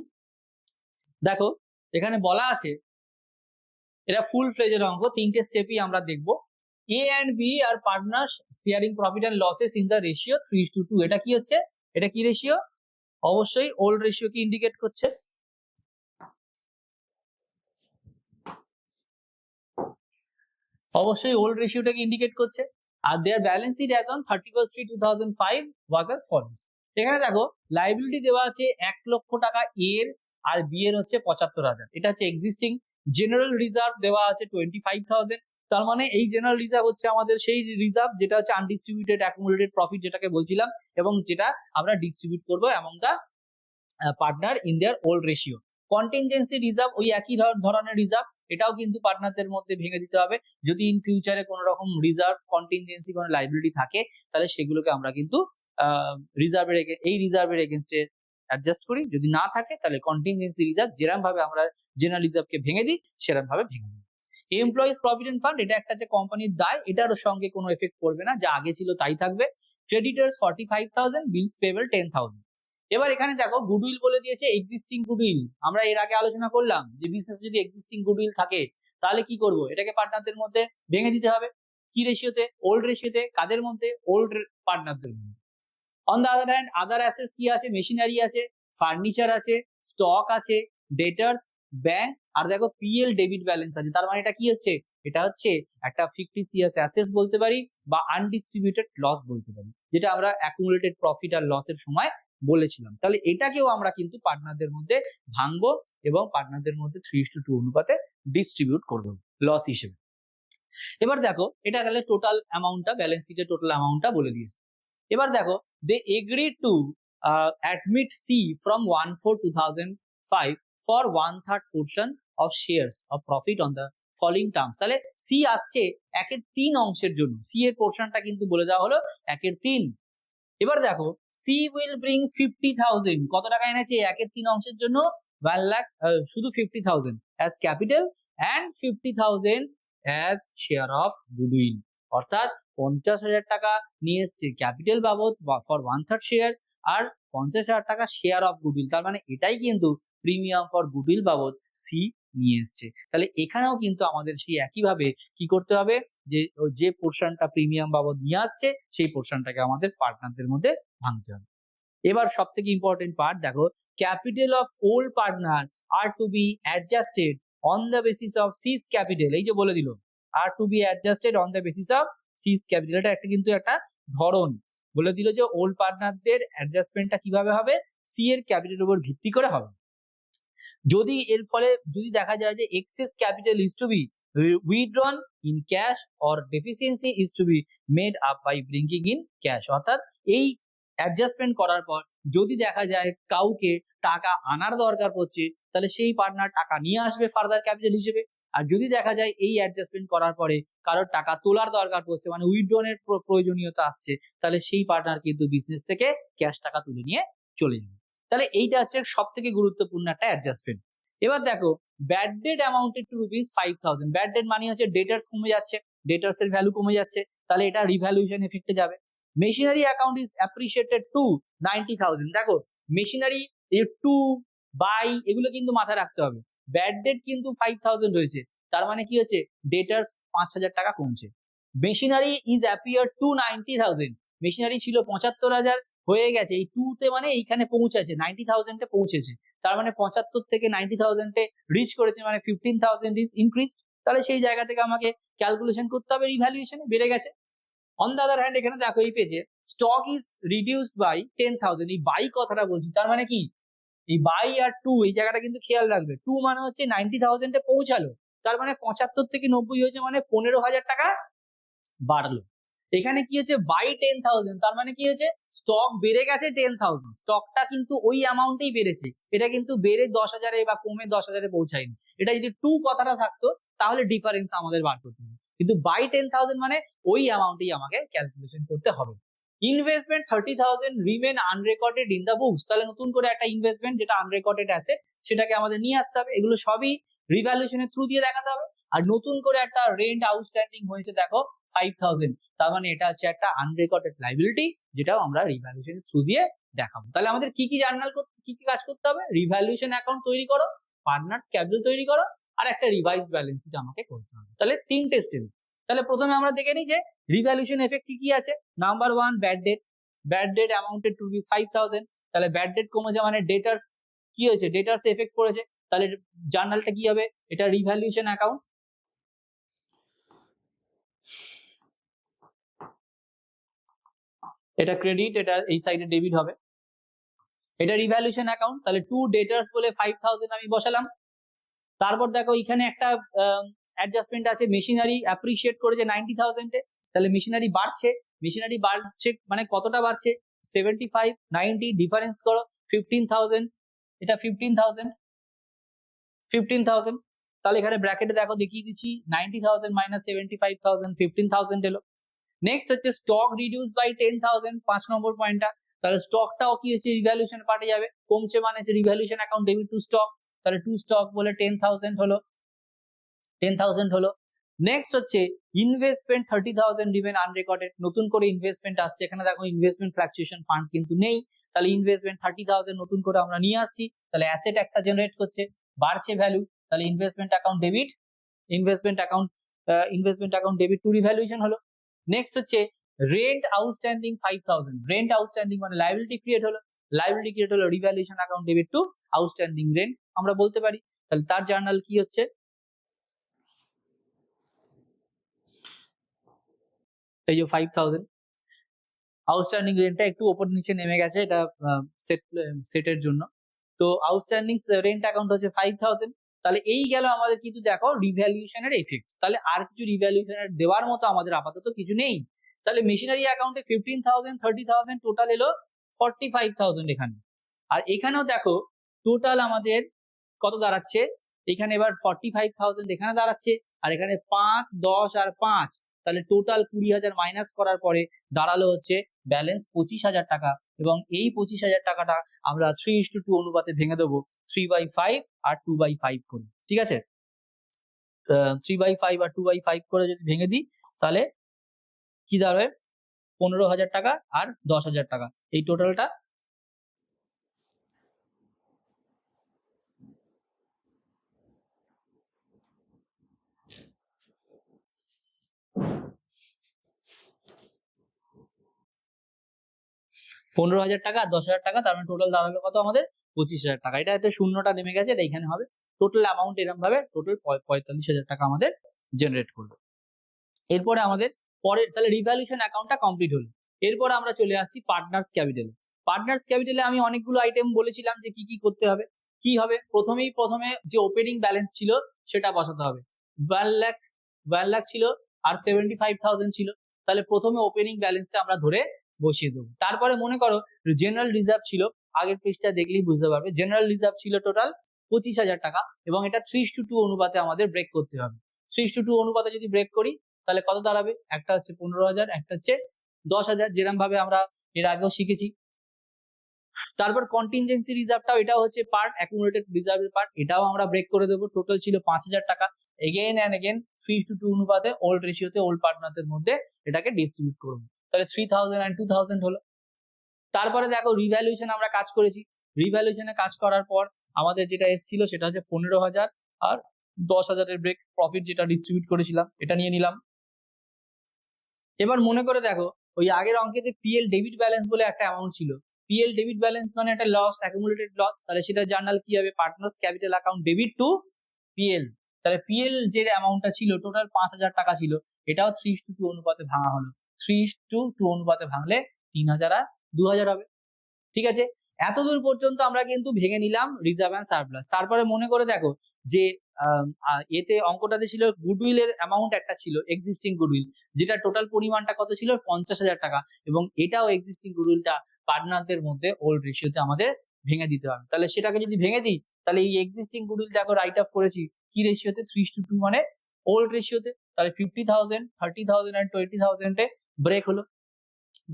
দেখো এখানে বলা আছে, এটা ফুল ফ্লেজের অঙ্ক, তিনটে স্টেপই আমরা দেখবো। A and B are partners sharing profit and losses in the ratio 3:2। এটা কি হচ্ছে, এটা কি রেশিও, অবশ্যই ওল্ড রেশিও কি ইন্ডিকেট করছে, অবশ্যই ওল্ড রেশিওটাকে ইন্ডিকেট করছে। আর their balance sheet as on 31/3/2005 was as follows. এখানে দেখো লাইবিলিটি দেওয়া আছে 1 লক্ষ টাকা এর, আর বি এর হচ্ছে 75,000। এটা হচ্ছে এক্সিস্টিং। জেনারেল রিজার্ভ দেওয়া আছে 25,000। তার মানে এই জেনারেল রিজার্ভ হচ্ছে আমাদের সেই রিজার্ভ যেটা হচ্ছে আনডিস্ট্রিবিউটেড অ্যাকুমুলেটেড প্রফিট, যেটাকে বলছিলাম, এবং যেটা আমরা ডিস্ট্রিবিউট করবো among the partner in their old ratio. Contingency reserve ওই একই ধরনের রিজার্ভ, এটাও কিন্তু পার্টনারদের মধ্যে ভেঙে দিতে হবে। যদি ইন ফিউচারে কোনো রকম রিজার্ভ, কন্টিনজেন্সি, কোনো লাইবিলিটি থাকে, তাহলে সেগুলোকে আমরা কিন্তু এই রিজার্ভের এগেনস্টে অ্যাডজাস্ট করি। যদি না থাকে তাহলে কন্টিনজেন্সি রিজার্ভ যেরকম ভাবে আমরা জেনারেল রিজার্ভকে ভেঙে দিই সেরকম ভাবে ভেঙে দিই। এমপ্লয়িজ প্রভিডেন্ট ফান্ড এটা একটা যে কোম্পানির দায়, এটার সঙ্গে কোনো এফেক্ট পড়বে না, যা আগে ছিল তাই থাকবে। ক্রেডিটর্স 45,000, বিলস পেবল 10,000। এবার এখানে দেখো গুডউইল বলে দিয়েছে এক্সিস্টিং গুডউইল। আমরা এর আগে আলোচনা করলাম যে বিজনেস যদি এক্সিস্টিং গুডউইল থাকে তাহলে কি করব, এটাকে পার্টনারদের মধ্যে ভেঙে দিতে হবে। কি রেশিওতে? ওল্ড রেশিওতে। কাদের মধ্যে? ওল্ড পার্টনারদের মধ্যে। On the other hand other assets কি আছে? মেশিনারি আছে, ফার্নিচার আছে, স্টক আছে, ডেটার্স, ব্যাংক, আর দেখো পিএল ডেবিট ব্যালেন্স আছে। তার মানে এটা কি হচ্ছে? এটা হচ্ছে একটা ফিকটিসিয়াস অ্যাসেটস বলতে পারি বা আনডিস্ট্রিবিউটেড লস বলতে পারি, যেটা আমরা অ্যাকুমুলেটেড প্রফিট আর লসের সময় বলেছিলাম। তাহলে এটাকেও আমরা কিন্তু পার্টনারদের মধ্যে ভাঙবো এবং পার্টনারদের মধ্যে 3:2 অনুপাতে ডিস্ট্রিবিউট করে দেবো লস হিসেবে। এবার দেখো এটা তাহলে টোটাল অ্যামাউন্টটা, ব্যালেন্স শিটের টোটাল অ্যামাউন্টটা বলে দিয়েছে। এবার দেখো they agreed to admit C from 1/4/2005 for 1/3 portion of shares of profit on the following terms। তাহলে C আসছে 1/3 অংশের জন্য, C এর পোর্শনটা কিন্তু বলে দেওয়া হলো 1/3। এবার দেখো C will bring 50,000, কত টাকা এনেছে 1/3 অংশের জন্য? 1 লাখ, শুধু 50,000 as capital and 50,000 as share of goodwill। অর্থাৎ 50,000 টাকা নিয়ে এসছে ক্যাপিটাল বাবদ ফর 1/3 শেয়ার, আর 50,000 টাকা শেয়ার অফ গুডউইল। তার মানে এটাই কিন্তু প্রিমিয়াম ফর গুডউইল বাবদ সি নিয়ে এসছে। তাহলে এখানেও কিন্তু আমাদের সেই একইভাবে কি করতে হবে, যে পোর্শনটা প্রিমিয়াম বাবদ নিয়ে আসছে সেই পোর্শনটাকে আমাদের পার্টনারদের মধ্যে ভাঙতে হবে। এবার সব থেকে ইম্পর্টেন্ট পার্ট দেখো, capital of old partner are to be adjusted on the basis of C's capital. এই যে বলে দিল are to be adjusted on the basis of C's capital, এটা একটা কিন্তু একটা ধরন বলে দিল যে ওল্ড পার্টনারদের অ্যাডজাস্টমেন্টটা কিভাবে হবে, সি এর ক্যাপিটালের উপর ভিত্তি করে হবে। যদি এর ফলে যদি দেখা যায় যে excess capital is to be withdrawn in cash or deficiency is to be made up by bringing in cash. অর্থাৎ এই অ্যাডজাস্টমেন্ট করার পর যদি দেখা যায় কাউকে টাকা আনার দরকার পড়ছে, তাহলে সেই পার্টনার টাকা নিয়ে আসবে ফার্দার ক্যাপিটাল হিসেবে। আর যদি দেখা যায় এই অ্যাডজাস্টমেন্ট করার পরে কারোর টাকা তোলার দরকার পড়ছে, মানে উইথড্রনের প্রয়োজনীয়তা আসছে, তাহলে সেই পার্টনার কিন্তু বিজনেস থেকে ক্যাশ টাকা তুলে নিয়ে চলে যাবে। তাহলে এইটা হচ্ছে সব থেকে গুরুত্বপূর্ণ একটা অ্যাডজাস্টমেন্ট। এবার দেখো bad debt amounted to ₹5,000। Bad debt মানে হচ্ছে ডেটার্স কমে যাচ্ছে, ডেটার্স এর ভ্যালু কমে যাচ্ছে, তাহলে এটা রিভ্যালুয়েশন এফেক্টে যাবে। Machinery account is appreciated to 90,000। দেখো মেশিনারি টু বাই এগুলো কিন্তু মাথায় রাখতে হবে। ব্যাড ডেট কিন্তু 5,000 রয়েছে, তার মানে কি হচ্ছে ডেটার্স 5,000 টাকা কমছে। Machinery is appear to 90,000, machinery ছিল 75,000 হয়ে গেছে, এই 2 তে মানে এইখানে পৌঁছেছে 90,000 এ পৌঁছেছে, তার মানে 75 থেকে 90,000 এ রিচ করেছে, মানে 15,000 ইজ ইনক্রিজড। তাহলে সেই জায়গা থেকে আমাকে ক্যালকুলেশন করতে হবে রিভ্যালুয়েশনে বেড়ে গেছে। অন দ্য আদার হ্যান্ড এখানে দেখো এই পেজে স্টক ইজ রিডিউসড বাই 10,000, এই বাই কথাটা বলছি, তার মানে কি এই বাই আর টু এই জায়গাটা কিন্তু খেয়াল রাখবে। টু মানে হচ্ছে 90,000 এ পৌঁছালো, তার মানে 75 থেকে 90 হয়েছে, মানে 15,000 টাকা বাড়লো। এখানে কি হচ্ছে বাই 10,000, তার মানে কি হচ্ছে স্টক বেড়ে গেছে 10,000, স্টকটা কিন্তু ওই অ্যামাউন্টেই বেড়েছে, এটা কিন্তু বেড়ে 10,000 বা কমে 10,000 এ পৌঁছায়নি। এটা যদি টু কথাটা থাকতো তাহলে ডিফারেন্স আমাদের বার করতে হবে, কিন্তু বাই 10,000 মানে ওই অ্যামাউন্টেই আমাকে ক্যালকুলেশন করতে হবে। Investment 30,000 remain unrecorded in the books. তাহলে নতুন করে একটা ইনভেস্টমেন্ট যেটা আনরেকর্ডেড অ্যাসেট সেটাকে আমাদের নিয়ে আসতে হবে, এগুলো সবই রিভ্যালুয়েশনের থ্রু দিয়ে দেখাতে হবে। আর নতুন করে একটা রেন্ট আউটস্ট্যান্ডিং হয়েছে দেখো 5,000, তার মানে এটা হচ্ছে একটা আনরেকর্ডেড লাইবিলিটি, যেটাও আমরা রিভ্যালুয়েশনের থ্রু দিয়ে দেখাবো। তাহলে আমাদের কি কি জার্নাল করতে, কি কি কাজ করতে হবে, রিভ্যালুয়েশন অ্যাকাউন্ট তৈরি করো, পার্টনার্স ক্যাপিটাল তৈরি করো, আর একটা রিভাইজড ব্যালেন্স শিট আমাকে করতে হবে। তাহলে তিনটে স্টেপ। তাহলে প্রথমে আমরা দেখে নিই যে রিভ্যালুয়েশন এফেক্ট কি কি আছে। Number 1 bad debt, bad debt amounted to be 5,000, তাহলে ব্যাড ডেট কমেছে মানে ডেটার্স কি হয়েছে, ডেটার্স এফেক্ট পড়েছে, তাহলে জার্নালটা কি হবে, এটা রিভ্যালুয়েশন অ্যাকাউন্ট। এটা ক্রেডিট, এটা এই সাইডে ডেবিট হবে, এটা রিভ্যালুয়েশন অ্যাকাউন্ট। তাহলে টু ডেটার্স বলে 5,000 আমি বসালাম। তারপর দেখো এখানে একটা অ্যাডজাস্টমেন্ট আছে, মেশিনারি অ্যাপ্রিশিয়েট করেছে 90,000 এ, তাহলে মেশিনারি বাড়ছে, মেশিনারি বাড়ছে মানে কতটা বাড়ছে 75, 90 ডিফারেন্স করো 15,000, এটা 15,000, তাহলে এখানে ব্র্যাকেটে দেখো দেখিয়ে দিচ্ছি 90,000 মাইনাস 75,000, 15,000 এলো। নেক্সট হচ্ছে স্টক রিডিউস বাই 10,000, 5 নম্বর পয়েন্টটা, তাহলে স্টকটাও কি হচ্ছে রিভ্যালুয়েশন পার্টে যাবে, কমছে মানে হচ্ছে revaluation account debit two stock, তাহলে টু স্টক বলে 10,000 হলো। 10,000 হলো। নেক্সট হচ্ছে ইনভেস্টমেন্ট 30,000 রিমেন আনরেকর্ডেড, নতুন করে ইনভেস্টমেন্ট আসছে, এখানে দেখো ইনভেস্টমেন্ট ফ্লাকচুয়েশন ফান্ড কিন্তু নেই, তাহলে ইনভেস্টমেন্ট 30,000 নতুন করে আমরা নিয়ে আসছি, তাহলে অ্যাসেট একটা জেনারেট করছে, বাড়ছে ভ্যালু, তাহলে investment account debit, investment account debit to revaluation হলো। নেক্সট হচ্ছে রেন্ট আউটস্ট্যান্ডিং 5,000, রেন্ট আউটস্ট্যান্ডিং মানে লায়াবিলিটি ক্রিয়েট হলো, লায়াবিলিটি ক্রিয়েট হলো, revaluation account debit two outstanding rent আমরা বলতে পারি। তাহলে তার জার্নাল কি হচ্ছে, এই যে 5,000 আউটস্ট্যান্ডিং রেন্টটা একটু ওপর নিচে নেমে গেছে, এটা সেটের জন্য। তো আউটস্ট্যান্ডিং রেন্ট অ্যাকাউন্ট হচ্ছে 5,000, তাহলে এই গেল আমাদের কিন্তু দেখো রিভ্যালুয়েশনের এফেক্ট, তাহলে আর কিছু রিভ্যালুয়েশনের দেওয়ার মতো আমাদের আপাতত কিছু নেই। তাহলে মেশিনারি অ্যাকাউন্টে 15,000 30,000 টোটাল এলো 45,000 এখানে। আর এখানেও দেখো টোটাল আমাদের কত দাঁড়াচ্ছে, এখানে এবার 45,000 এখানে দাঁড়াচ্ছে, আর এখানে 5 10 আর 5, তাহলে টোটাল 20,000 মাইনাস করার পরে দাঁড়ালো হচ্ছে ব্যালেন্স 25,000 টাকা, এবং এই 25,000 টাকাটা আমরা 3:2 অনুপাতে ভেঙে দেবো 3/5 আর 2/5 করে, ঠিক আছে। 3/5 আর 2/5 করে যদি ভেঙে দিই তাহলে কি দাঁড়াবে, 15,000 টাকা আর 10,000 টাকা, এই টোটালটা 15,000 টাকা আর 10,000 টাকা, তার মানে টোটাল দাঁড়ালো কত আমাদের 25,000 টাকা। এটা একটা শূন্যটা নেমে গেছে, এটা এখানে হবে, টোটাল অ্যামাউন্ট এরকম ভাবে টোটাল 45,000 টাকা আমাদের জেনারেট করবে। এরপরে আমাদের পরে তাহলে রিভ্যালুয়েশন অ্যাকাউন্টটা কমপ্লিট হলো। এরপরে আমরা চলে আসছি পার্টনার্স ক্যাপিটালে। পার্টনার্স ক্যাপিটালে আমি অনেকগুলো আইটেম বলেছিলাম যে কি কি করতে হবে। কি হবে, প্রথমে যে ওপেনিং ব্যালেন্স ছিল সেটা বসাতে হবে, 1 লাখ ছিল আর 75,000 ছিল, তাহলে প্রথমে ওপেনিং ব্যালেন্সটা আমরা ধরে বসিয়ে দেবো। তারপরে মনে করো জেনারেল রিজার্ভ ছিল, আগের পেজটা দেখলেই বুঝতে পারবে, জেনারেল রিজার্ভ ছিল টোটাল 25,000 টাকা, এবং এটা 3:2 অনুপাতে আমাদের ব্রেক করতে হবে। 3:2 অনুপাতে যদি ব্রেক করি তাহলে কত দাঁড়াবে, একটা হচ্ছে 15,000, একটা হচ্ছে 10,000, যেরকম ভাবে আমরা এর আগেও শিখেছি। তারপর কন্টিনজেন্সি রিজার্ভটাও, এটাও হচ্ছে পার্ট, অ্যাকুমুলেটেড রিজার্ভের পার্ট, এটাও আমরা ব্রেক করে দেবো। টোটাল ছিল 5,000 টাকা, এগেইন অ্যান্ড এগেইন 3:2 অনুপাতে ওল্ড রেশিওতে ওল্ড পার্টনারদের মধ্যে এটাকে ডিস্ট্রিবিউট করবো, তাহলে 3,000 and 2,000 হলো। তারপরে দেখো রিভ্যালুয়েশন আমরা কাজ করেছি, রিভ্যালুয়েশনে কাজ করার পর আমাদের যেটা এসেছিল সেটা হচ্ছে 15,000 আর 10,000 এর ব্রেক প্রফিট যেটা ডিস্ট্রিবিউট করেছিলাম, এটা নিয়ে নিলাম। এবার মনে করে দেখো ওই আগের অঙ্কেতে পিএল ডেবিট ব্যালেন্স বলে একটা অ্যামাউন্ট ছিল, পিএল ডেবিট ব্যালেন্স মানে একটা লস, অ্যাকুমুলেটেড লস, তাহলে সেটা জার্নাল কি হবে, partners capital account debit two PL. তাহলে পিএল যে অ্যামাউন্টটা ছিল টোটাল 5,000 টাকা ছিল, এটাও 3:2 অনুপাতে ভাঙা হলো, 3:2 অনুপাতে ভাঙলে 3,000 আর 2,000 হবে। ঠিক আছে, এতদূর পর্যন্ত আমরা কিন্তু ভেঙে নিলাম রিজার্ভ এন্ড সারপ্লাস। তারপরে মনে করে দেখো যে এতে অঙ্কটাতে ছিল গুডউইলের অ্যামাউন্ট একটা ছিল, এক্সিস্টিং গুডউইল, যেটা টোটাল পরিমাণটা কত ছিল 50,000 টাকা, এবং এটাও এক্সিস্টিং গুডউইলটা পার্টনারদের মধ্যে ওল্ড রেশিওতে আমাদের ভেঙে দিতে হবে। তাহলে সেটাকে যদি ভেঙে দিই তাহলে এই এক্সিস্টিং গুডউইল দেখো রাইট অফ করেছি কি রেশিওতে, 3:2 মানে ওল্ড রেশিওতে, তাহলে 50,000 30,000 আর 20,000 এ ব্রেক হলো।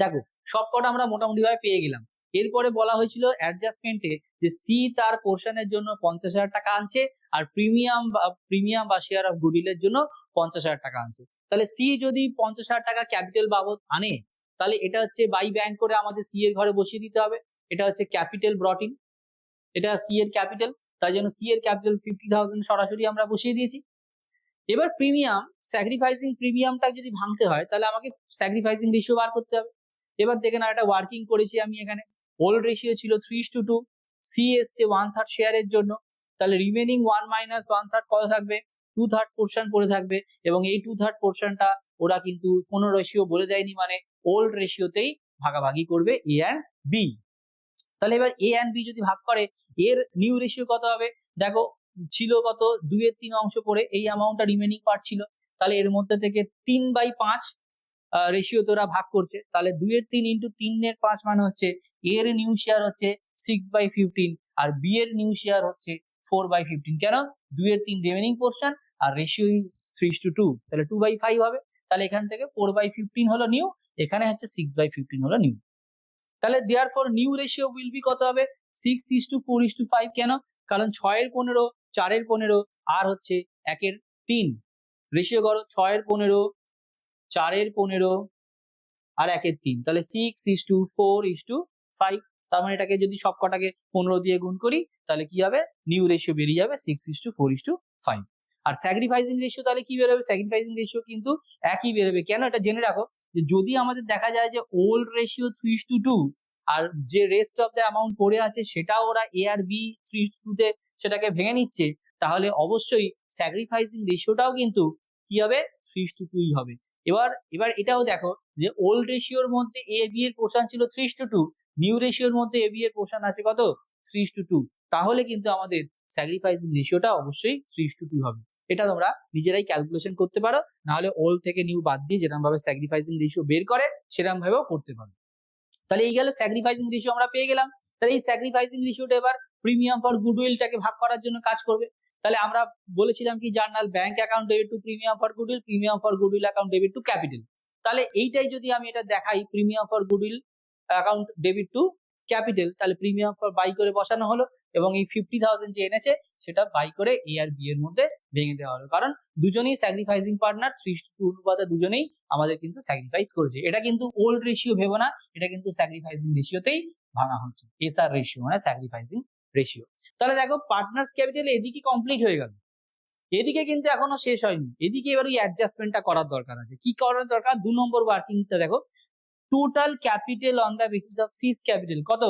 দেখো সবকটা আমরা মোটামুটি ভাবে পেয়ে গেলাম। এরপরে বলা হয়েছিল অ্যাডজাস্টমেন্টে যে সি তার পোর্শনের জন্য 50,000 টাকা আনছে, আর প্রিমিয়াম বা শেয়ার অফ গুডউইলের জন্য 50,000 টাকা আনছে। তাহলে সি যদি 50,000 টাকা ক্যাপিটাল বাবদ আনে, তাহলে এটা হচ্ছে বাই ব্যাংক করে আমাদের সি এর ঘরে বসিয়ে দিতে হবে, এটা হচ্ছে ক্যাপিটাল ব্রট ইন, এটা সি এর ক্যাপিটাল, তাই জন্য সি এর ক্যাপিটাল 50,000 সরাসরি আমরা বসিয়ে দিয়েছি। এবার প্রিমিয়াম, স্যাক্রিফাইসিং প্রিমিয়ামটা যদি ভাঙতে হয় তাহলে আমাকে স্যাক্রিফাইসিং রেশিও বার করতে হবে। এবার দেখে না, একটা ওয়ার্কিং করেছি আমি এখানে, ওল্ড রেশিও ছিল 3:2, সি এসছে 1/3 শেয়ারের জন্য, তাহলে রিমেনিং 1 - 1/3 কত থাকবে, 2/3 পোর্শন পড়ে থাকবে, এবং এই 2/3 পোর্শনটা ওরা কিন্তু কোনো রেশিও বলে দেয়নি, মানে ওল্ড রেশিওতেই ভাগাভাগি করবে এ অ্যান্ড বি। তাহলে এবার এ অ্যান্ড বি যদি ভাগ করে এর নিউ রেশিও কত হবে, দেখো ছিল কত 2/3 অংশ পড়ে এই অ্যামাউন্টটা রিমেনিং পার্ট ছিল, তাহলে এর মধ্যে থেকে 3/5 রেশিও তোরা ভাগ করছে, তাহলে 2/3 ইন্টু 3/5 মানে হচ্ছে এর নিউ শেয়ার হচ্ছে 6/15 আর বি এর নিউ শেয়ার হচ্ছে 4/15। কেন, 2/3 রিমেনিং পোর্শন আর রেশিও 3:2, তাহলে 2/5 হবে, তাহলে এখান থেকে 4/15 হলো নিউ, এখানে হচ্ছে 6/15 হলো নিউ। তাহলে therefore new ratio will be কত হবে, 6:4:5। কেন, কারণ 6 এর 15 4 এর 15 আর হচ্ছে 1 এর 3 রেশিও করো 6-15 4-15 আর 1-3, তাহলে 6:4:5। তার মানে এটাকে যদি সব কটাকে 15 দিয়ে গুণ করি তাহলে কি হবে, নিউ রেশিও বেরিয়ে যাবে 6:4:5। আর স্যাক্রিফাইসিং রেশিও তাহলে কি বেরোবে, স্যাক্রিফাইসিং রেশিও কিন্তু একই বেরোবে। কেন, এটা জেনে রাখো যে যদি আমাদের দেখা যায় যে ওল্ড রেশিও 3:2 আর যে রেস্ট অফ দ্য অ্যামাউন্ট পড়ে আছে সেটাও ওরা এ আর বি 3:2 তে সেটাকে ভেঙে নিচ্ছে, তাহলে অবশ্যই স্যাক্রিফাইসিং রেশিওটাও কিন্তু কি হবে, 3:2 হবে। এবার এটাও দেখো যে ওল্ড রেশিওর মধ্যে এ বি এর পোর্শন ছিল 3:2, নিউ রেশিওর মধ্যে এ বি এর পোর্শন আছে কত, 3:2, তাহলে কিন্তু আমাদের স্যাক্রিফাইসিং রেশিওটা অবশ্যই 3:2 হবে। এটা তোমরা নিজেরাই ক্যালকুলেশন করতে পারো, না হলে ওল্ড থেকে নিউ বাদ দিয়ে যেরকম ভাবে স্যাক্রিফাইসিং রেশিও বের করে সেরকম ভাবেও করতে পারো। তাহলে এই গেল স্যাক্রিফাইসিং রেশিও আমরা পেয়ে গেলাম। তাহলে এই স্যাক্রিফাইসিং রেশিওটা এবার প্রিমিয়াম ফর গুডউইলটাকে ভাগ করার জন্য কাজ করবে। তাহলে আমরা বলেছিলাম কি, journal bank account debit to premium for goodwill, premium for goodwill account debit two capital. তাহলে এইটাই যদি আমি এটা দেখাই premium for goodwill account debit two capital, তাহলে প্রিমিয়াম ফর বাই করে বসানো হলো এবং এই 50,000 যে এনেছে সেটা বাই করে এ আর বি এর মধ্যে ভেঙে দেওয়া হলো, কারণ দুজনেই স্যাক্রিফাইসিং পার্টনার 3:2 অনুপাতে দুজনেই আমাদের কিন্তু স্যাক্রিফাইস করেছে। এটা কিন্তু ওল্ড রেশিও ভেবো না, এটা কিন্তু স্যাক্রিফাইসিং রেশিওতেই ভাঙা হচ্ছে, এসআর রেশিও মানে স্যাক্রিফাইসিং রেশিও। তাহলে দেখো পার্টনার্স ক্যাপিটাল এদিকে কমপ্লিট হয়ে গেল, এদিকে কিন্তু এখনো শেষ হয়নি, এদিকে এবার ওই অ্যাডজাস্টমেন্টটা করার দরকার আছে। কি করার দরকার, 2 নম্বর ওয়ার্কিংটা দেখো, total capital on the basis of C's capital কত,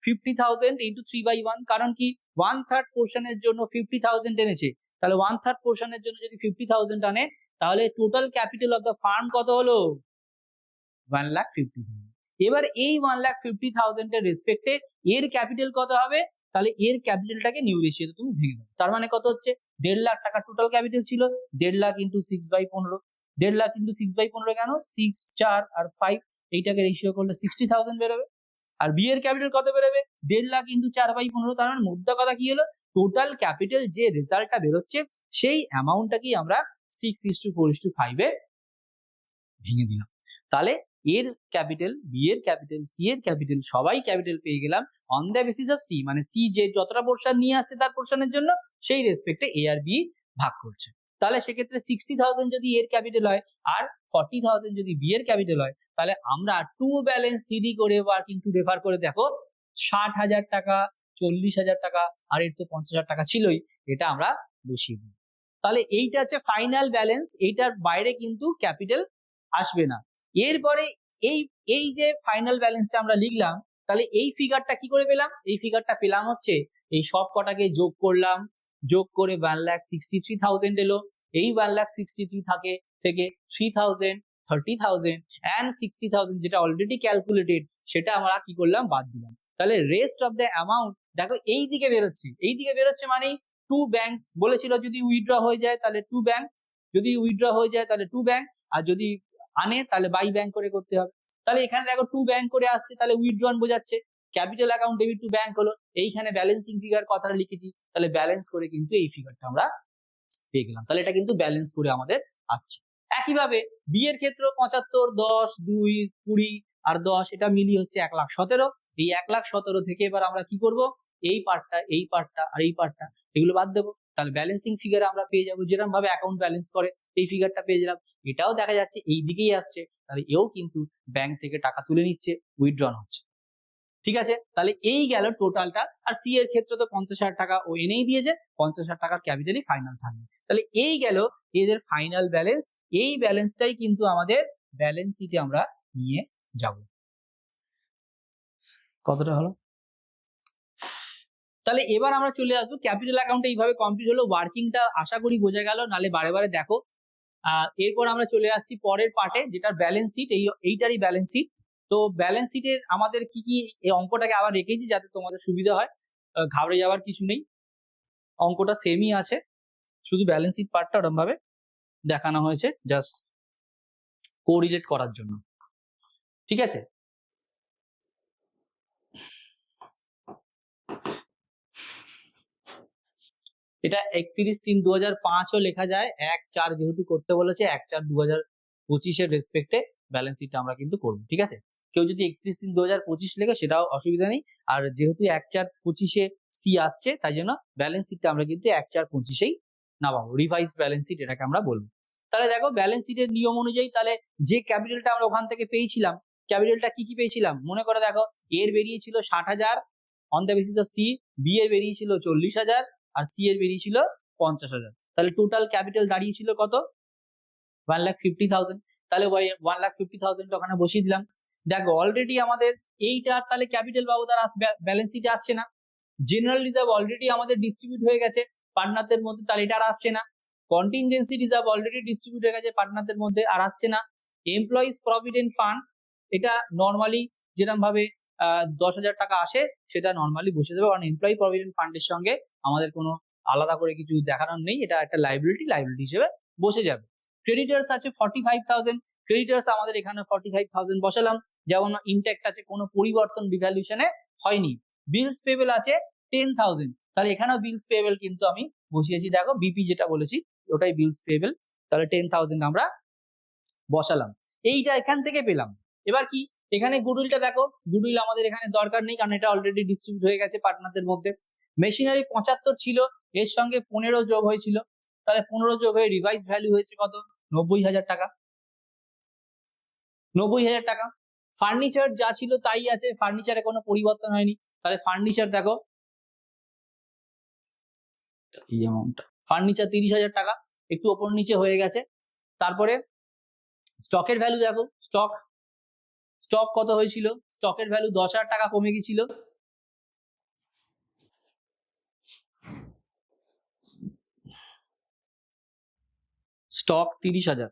50,000 ইন্টু 3/1, কারণ কি 1/3 পোর্শনের জন্য 50,000 এনেছে, তাহলে 1/3 পোর্শনের জন্য যদি 50,000 আনে তাহলে total capital of the farm কত হলো, 1,50,000। এবার এই 1,50,000 এর রেসপেক্টে এর ক্যাপিটাল কত হবে, তাহলে এর ক্যাপিটালটাকে নিউ রেশিওতে তুমি ভেঙে দাও। তার মানে কত হচ্ছে, 1.5 লাখ টাকা টোটাল ক্যাপিটাল ছিল, 1.5 লাখ ইন্টু 6/15, 1.5 লাখ ইন্টু 6/15 কেন, 6, 4 আর 5, এইটাকে রেশিও করলে 60,000 বেরোবে। আর বি এর ক্যাপিটাল কত বেরোবে, 1.5 লাখ ইন্টু 4/15, তার মানে মোদ্দা কথা কি হলো, টোটাল ক্যাপিটাল যে রেজাল্টটা বেরোচ্ছে সেই অ্যামাউন্টটাকেই আমরা 6:4:5 এ ভেঙে দিলাম। তাহলে এর ক্যাপিটাল, বি এর ক্যাপিটাল, সি এর ক্যাপিটাল, সবাই ক্যাপিটাল পেয়ে গেলাম on the basis of C, মানে সি যে যতটা পোর্শন নিয়ে আসছে তার পোর্শনের জন্য সেই রেসপেক্টে এ আর বি ভাগ করছে। তাহলে সেক্ষেত্রে 60,000 যদি এর ক্যাপিটাল হয় আর 40,000 যদি বি এর ক্যাপিটাল হয়, তাহলে আমরা টু ব্যালেন্স সিডি করে ওয়ার্কিং টু রেফার করে দেখো 60,000 টাকা, 40,000 টাকা আর এর তো 50,000 টাকা ছিলই, এটা আমরা বসিয়ে দিই। তাহলে এইটা হচ্ছে ফাইনাল ব্যালেন্স, এইটার বাইরে কিন্তু ক্যাপিটাল আসবে না। এরপরে এই এই যে ফাইনাল ব্যালেন্সটা আমরা লিখলাম, তাহলে এই ফিগারটা কি করে পেলাম, এই ফিগারটা পেলাম হচ্ছে এই সব কটাকে যোগ করলাম, যোগ করে 1,63,000 এলো। এই 1,63,000 থেকে 3,000, 30,000 and 60,000 যেটা অলরেডি ক্যালকুলেটেড সেটা আমরা কি করলাম, বাদ দিলাম। তাহলে রেস্ট অফ দ্য অ্যামাউন্ট দেখো এই দিকে বেরোচ্ছে, এই দিকে বেরোচ্ছে মানে টু ব্যাংক বলেছিল যদি উইথড্র হয়ে যায় তাহলে টু ব্যাংক, যদি উইথড্র হয়ে যায় তাহলে টু ব্যাংক, আর যদি আনে তাহলে বাই ব্যাংক করে করতে হবে। তাহলে এখানে দেখো টু ব্যাংক করে আসছে, তাহলে উইথড্রন বোঝাচ্ছে, capital account debit to bank হলো, এইখানে ব্যালেন্সিং ফিগার কথাটা লিখেছি, তাহলে ব্যালেন্স করে কিন্তু এই ফিগারটা আমরা পেয়ে গেলাম। তাহলে এটা কিন্তু ব্যালেন্স করে আমাদের আসছে। একইভাবে বি এর ক্ষেত্রে 75, 10, 2, 20 আর 10 এটা মিলিয়ে হচ্ছে 1,17,000। এই 1,17,000 থেকে এবার আমরা কি করব, এই পার্টটা, এই পার্টটা আর এই পার্টটা এগুলো বাদ দেবো, তাহলে ব্যালেন্সিং ফিগার আমরা পেয়ে যাবো, যেরকম ভাবে অ্যাকাউন্ট ব্যালেন্স করে এই ফিগারটা পেয়ে গেলাম। এটাও দেখা যাচ্ছে এই দিকেই আসছে, তাহলে এও কিন্তু ব্যাংক থেকে টাকা তুলে নিচ্ছে, উইথড্রন হচ্ছে। ঠিক আছে, তাহলে এই গেল টোটালটা। আর সি এর ক্ষেত্রে তো 50,000 টাকা ও এনেই দিয়েছে, 50,000 টাকার ক্যাপিটালই ফাইনাল থাকবে। তাহলে এই গেল এদের ফাইনাল ব্যালেন্স, এই ব্যালেন্সটাই কিন্তু আমাদের ব্যালেন্স শিটে আমরা নিয়ে যাব। কতটা হলো, তাহলে এবার আমরা চলে আসবো ক্যাপিটাল অ্যাকাউন্টে। এইভাবে কমপ্লিট হলো, ওয়ার্কিংটা আশা করি বোঝা গেল, নালে বারে বারে দেখো। এরপর আমরা চলে আসছি পরের পার্টে, যেটা ব্যালেন্স শিট, এইটারই ব্যালেন্স শিট। তো ব্যালেন্স শিটের আমাদের কি কি, এই অঙ্কটাকে আবার রেখেছি যাতে তোমাদের সুবিধা হয়, ঘাবড়ে যাওয়ার কিছু নেই, অঙ্কটা সেমই আছে, শুধু ব্যালেন্স শিট পার্টটা ওরকম ভাবে দেখানো হয়েছে জাস্ট কোরিলেট করার জন্য। ঠিক আছে, এটা 31/3/2005ও লেখা যায়, 1/4 যেহেতু করতে বলেছে, 1/4/2025 এর রেসপেক্টে ব্যালেন্স শিটটা আমরা কিন্তু করবো। ঠিক আছে, কেউ যদি 31/3/2025 লেখে সেটাও অসুবিধা নেই, আর যেহেতু 1/4/25 সি আসছে তাই জন্য ব্যালেন্স শিটটা আমরা কিন্তু 1/4/25 না পাবো, রিভাইজ ব্যালেন্স শিট এটাকে আমরা বলবো। তাহলে দেখো ব্যালেন্স শিটের নিয়ম অনুযায়ী তাহলে যে ক্যাপিটালটা আমরা ওখান থেকে পেয়েছিলাম, ক্যাপিটালটা কি কি পেয়েছিলাম মনে করে দেখো, এর বেরিয়েছিল 60,000 on the basis of C, B এর বেরিয়েছিল 40,000 আর সি এর বেরিয়েছিল 50,000। তাহলে টোটাল ক্যাপিটাল দাঁড়িয়েছিল কত? 1,50,000। তাহলে 1,50,000 ওখানে বসিয়ে দিলাম। দেখো অলরেডি আমাদের এইটা তাহলে ক্যাপিটাল বাবদ আর ব্যালেন্স শিটে আসছে না। জেনারেল রিজার্ভ অলরেডি আমাদের ডিস্ট্রিবিউট হয়ে গেছে পার্টনারদের মধ্যে, তাহলে এটা আর আসছে না। কন্টিনজেন্সি রিজার্ভ অলরেডি ডিস্ট্রিবিউট হয়ে গেছে পার্টনারদের মধ্যে, আর আসছে না। এমপ্লয়িজ প্রভিডেন্ট ফান্ড এটা নর্মালি যেরকম ভাবে 10,000 টাকা আসে সেটা নর্মালি বসে দেবে, কারণ এমপ্লয়ি প্রভিডেন্ট ফান্ডের সঙ্গে আমাদের কোনো আলাদা করে কিছু দেখানোর নেই, এটা একটা লাইবিলিটি হিসেবে বসে যাবে। ক্রেডিটার্স আছে 45,000, ক্রেডিটার্স আমাদের এখানে 45,000 বসালাম, যেমন ইনটেক্ট আছে, কোনো পরিবর্তন ডিভ্যালুয়েশনে হয়নি। বিলস পেবল আছে 10,000, তাহলে এখানেও বিলস পেবল কিন্তু আমি বসিয়েছি, দেখো বিপি যেটা বলেছি ওটাই বিলস পেবল, তাহলে 10,000 আমরা বসালাম। এইটা এখান থেকে পেলাম। এবার কি এখানে গুডউইলটা দেখো, গুডউইল আমাদের এখানে দরকার নেই কারণ এটা অলরেডি ডিস্ট্রিবিউট হয়ে গেছে পার্টনারদের মধ্যে। মেশিনারি 75 ছিল, এর সঙ্গে 15 যোগ হয়েছিল, তাহলে 15 যোগ হয়ে রিভাইজ ভ্যালু হয়েছে কত? 90,000 টাকা। 90,000 টাকা। ফার্নিচার যা ছিল তাই আছে, ফার্নিচারে কোনো পরিবর্তন হয়নি, তাহলে ফার্নিচার দেখো এই অ্যামাউন্টটা, ফার্নিচার 30,000 টাকা, একটু ওপর নিচে হয়ে গেছে। তারপরে স্টকের ভ্যালু দেখো, স্টক কত হয়েছিল? স্টকের ভ্যালু 10,000 টাকা কমে গেছিল, স্টক 30,000।